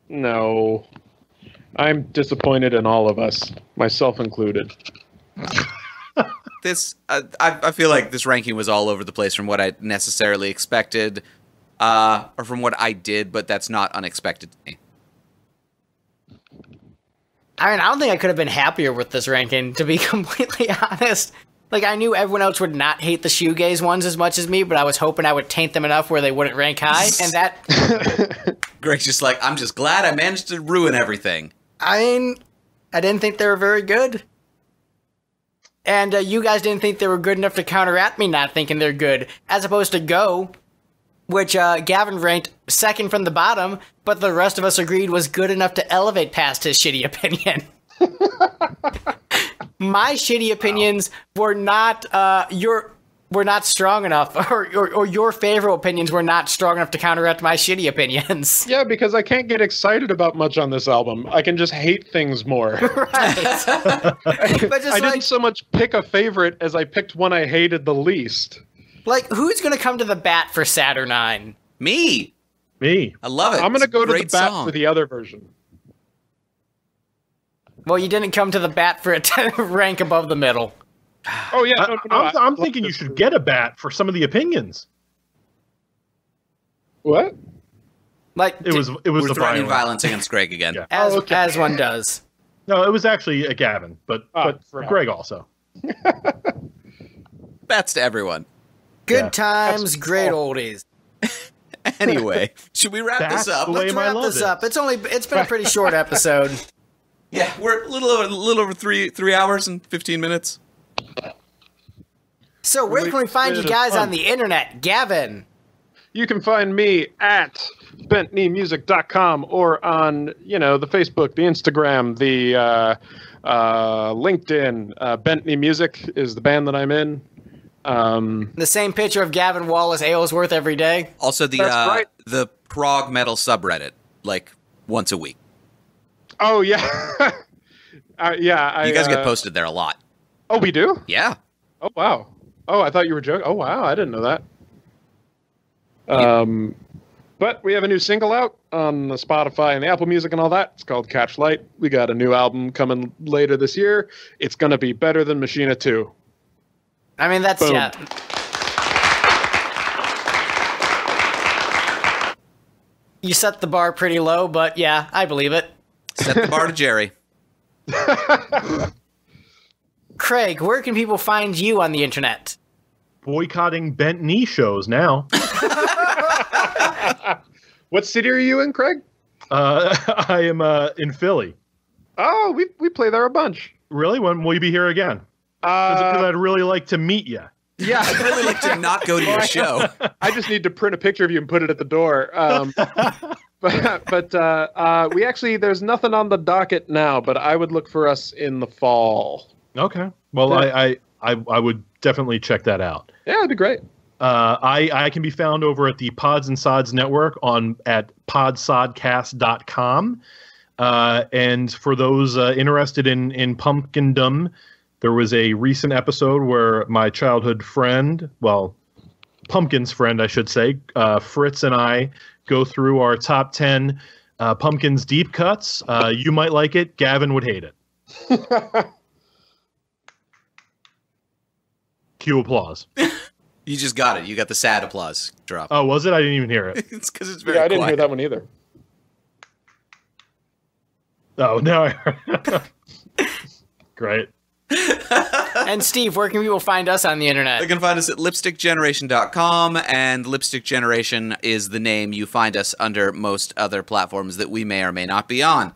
No. I'm disappointed in all of us, myself included. I feel like this ranking was all over the place from what I necessarily expected. or from what I did, but that's not unexpected to me. I mean, I don't think I could have been happier with this ranking, to be completely honest. Like, I knew everyone else would not hate the shoegaze ones as much as me, but I was hoping I would taint them enough where they wouldn't rank high, and that... Greg's just like, I'm just glad I managed to ruin everything. I mean, I didn't think they were very good. And you guys didn't think they were good enough to counteract me not thinking they're good, as opposed to Go, which Gavin ranked second from the bottom, but the rest of us agreed was good enough to elevate past his shitty opinion. My shitty opinions were not were not strong enough, or your favorite opinions were not strong enough to counteract my shitty opinions. Yeah, because I can't get excited about much on this album. I can just hate things more. Right. But just I didn't so much pick a favorite as I picked one I hated the least. like, who's gonna come to the bat for Saturnine? Me. Me. I love it. I'm going to go to the Great bat song. for the other version. Well, you didn't come to the bat for it to rank above the middle. Oh, yeah. I'm thinking you should get a bat for some of the opinions. What? Like, It was We're the threatening violence. violence against Greg again. Yeah. as one does. No, it was actually a Gavin, but for Greg also. Bats to everyone. Good Yeah. times, great oldies. Anyway, should we wrap That's this up? the way Let's my wrap love this is. up. It's been a pretty short episode. Yeah, we're a little over three hours and 15 minutes. So where can we find you guys on the internet, Gavin? You can find me at BentleyMusic.com or on, the Facebook, the Instagram, the LinkedIn. Bentley Music is the band that I'm in. The same picture of Gavin Wallace Aylesworth every day. Also, That's right. the prog metal subreddit, like once a week. Oh, yeah. You guys get posted there a lot. Oh, we do? Yeah. Oh, wow. Oh, I thought you were joking. Oh, wow. I didn't know that. But we have a new single out on the Spotify and the Apple Music and all that. It's called Catch Light. We got a new album coming later this year. It's going to be better than Machina II. I mean, that's, Boom. yeah. You set the bar pretty low, but yeah, I believe it. Set the bar to Jerry. Craig, where can people find you on the internet? Boycotting bent knee shows now. What city are you in, Craig? I am in Philly. Oh, we play there a bunch. Really? When will you be here again? Because I'd really like to meet you. Yeah. I'd really like to not go to your show. I just need to print a picture of you and put it at the door. But we actually, there's nothing on the docket now, but I would look for us in the fall. Okay. Well, Yeah. I would definitely check that out. Yeah, it'd be great. I can be found over at the Pods and Sods Network at podsodcast.com. And for those interested in pumpkindom, there was a recent episode where my childhood friend, well, Pumpkin's friend, I should say, Fritz and I go through our top 10 Pumpkins deep cuts. You might like it. Gavin would hate it. Cue applause. You just got it. You got the sad applause drop. Oh, was it? I didn't even hear it. It's because it's very Yeah, I didn't hear quiet. that one either. Oh, no. I heard. Great. And Steve, where can people find us on the internet? You can find us at lipstickgeneration.com, and Lipstick Generation is the name you find us under most other platforms that we may or may not be on.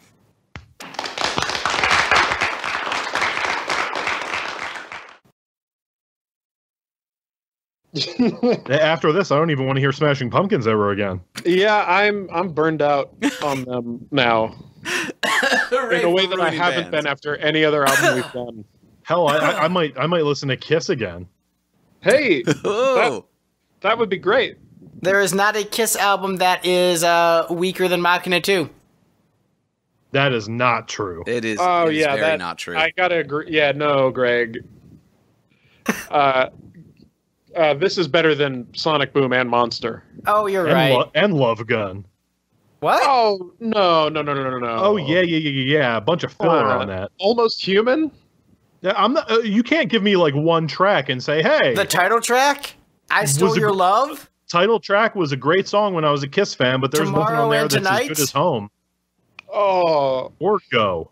After this, I don't even want to hear Smashing Pumpkins ever again. Yeah, I'm burned out on them now. Hooray In a way for that I ruining haven't bands. been after any other album we've done. Hell, I might listen to Kiss again. Hey, Oh, that would be great. There is not a Kiss album that is weaker than Machina II. That is not true. it is, Oh it is yeah, very that not true. I gotta agree. Yeah, no, Greg. This is better than Sonic Boom and Monster. Oh, you're right. And Love Gun. What? Oh no. Oh yeah. A bunch of filler on that. Almost Human. Yeah, I'm not. You can't give me like one track and say, "Hey, The title track? I Stole Was it- Your Love? Title track was a great song when I was a Kiss fan, but there's nothing Tomorrow on there and that's Tonight? as good as Home Oh, or Go.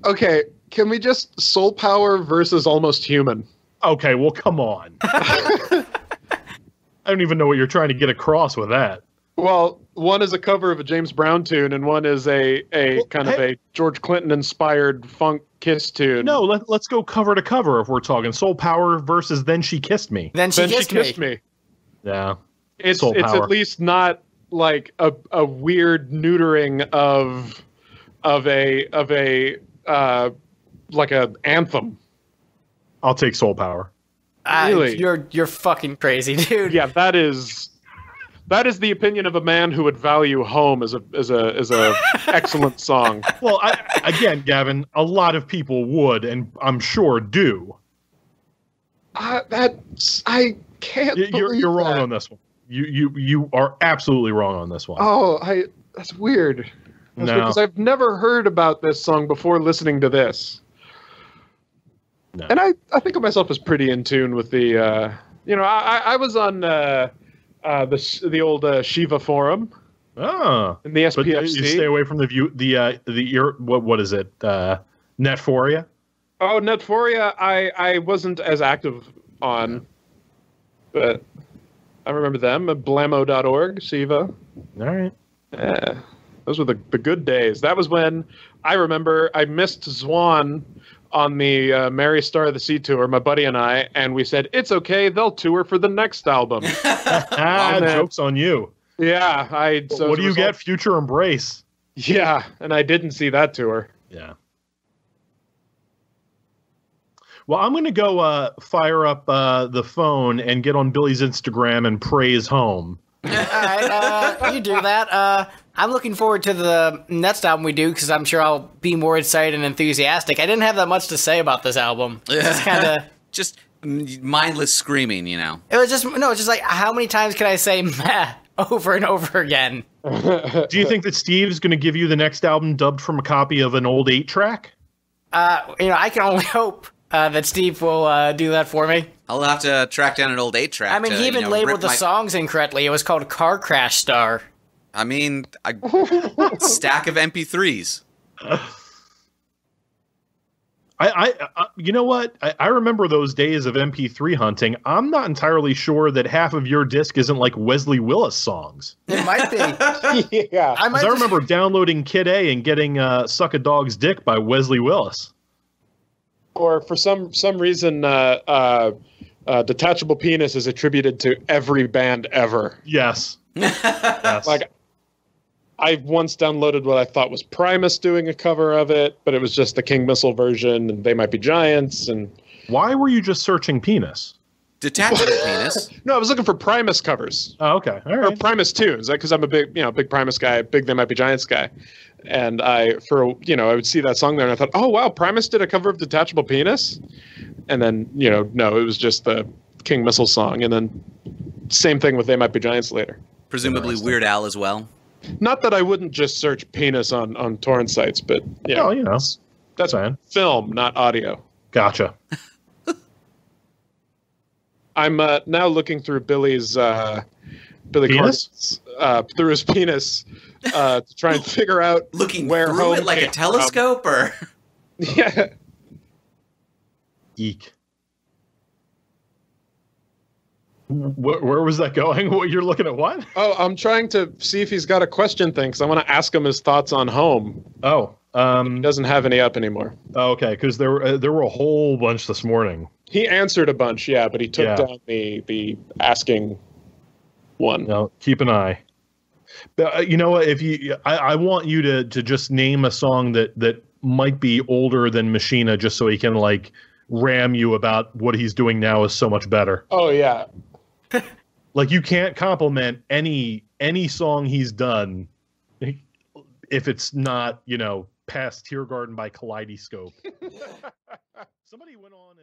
okay. Can we just Soul Power versus Almost Human? Okay, well, come on. I don't even know what you're trying to get across with that. Well, one is a cover of a James Brown tune, and one is a kind of a George Clinton inspired funk Kiss tune. No, let's go cover to cover if we're talking Soul Power versus Then She Kissed Me. Then she kissed me. Yeah. It's Soul Power. at least not like a weird neutering of a like a anthem. I'll take Soul Power. Really? You're fucking crazy, dude. Yeah, that is the opinion of a man who would value Home as a excellent song. Well, again, Gavin, a lot of people would, and I'm sure do. I can't. You're wrong on this one. You are absolutely wrong on this one. Oh, that's weird. That's No. weird, 'cause I've never heard about this song before listening to this. No. And I think of myself as pretty in tune with the, I was on the old Shiva forum Oh, in the but you SPFC. stay away from what is it? Netforia. Oh, Netforia, I wasn't as active on, but I remember them. Blamo.org, Shiva. All right. Yeah, those were the good days. That was when I remember I missed Zwan on the Mary Star of the Sea tour, my buddy and I, and we said, it's okay, they'll tour for the next album. Joke's on you. Yeah. So What do you get? Future Embrace. Yeah, and I didn't see that tour. Yeah. Well, I'm going to go fire up the phone and get on Billy's Instagram and praise Home. All right, you do that. I'm looking forward to the next album we do because I'm sure I'll be more excited and enthusiastic. I didn't have that much to say about this album. It's kind of just mindless screaming, you know. It's just like how many times can I say meh over and over again? Do you think that Steve's going to give you the next album dubbed from a copy of an old 8-track? I can only hope that Steve will do that for me. I'll have to track down an old 8-track. I mean, he even labeled the songs incorrectly. It was called Car Crash Star. I mean, a stack of MP3s. You know what? I remember those days of MP3 hunting. I'm not entirely sure that half of your disc isn't like Wesley Willis songs. It might be. Yeah. I remember downloading Kid A and getting Suck a Dog's Dick by Wesley Willis. Or for some reason, Detachable Penis is attributed to every band ever. Yes. Yes. Like, I once downloaded what I thought was Primus doing a cover of it, but it was just the King Missile version, and They Might Be Giants. And Why were you just searching penis? Detachable Penis. no, I was looking for Primus covers. Oh, okay. All Or right. Primus tunes, because I'm a big Primus guy, big They Might Be Giants guy. And I would see that song there and I thought, oh wow, Primus did a cover of Detachable Penis? And then, no, it was just the King Missile song. And then same thing with They Might Be Giants later. Presumably Weird Al as well. Not that I wouldn't just search penis on torrent sites, but yeah. Well, That's fine. film, not audio. Gotcha. I'm now looking through Billy Penis? Corgan's, through his penis to try and figure out Looking where through Home it like a came telescope, or from. Yeah. Eek. Where was that going? What, you're looking at what? Oh, I'm trying to see if he's got a question thing because I want to ask him his thoughts on Home. Oh, He doesn't have any up anymore. okay, because there were a whole bunch this morning. He answered a bunch, yeah, but he took Yeah. down the asking one. No, keep an eye. But, you know what? I want you to just name a song that might be older than Machina, just so he can like ram you about what he's doing now is so much better. Oh yeah. Like you can't compliment any song he's done if it's not, past Tear Garden by Kaleidoscope. Somebody went on.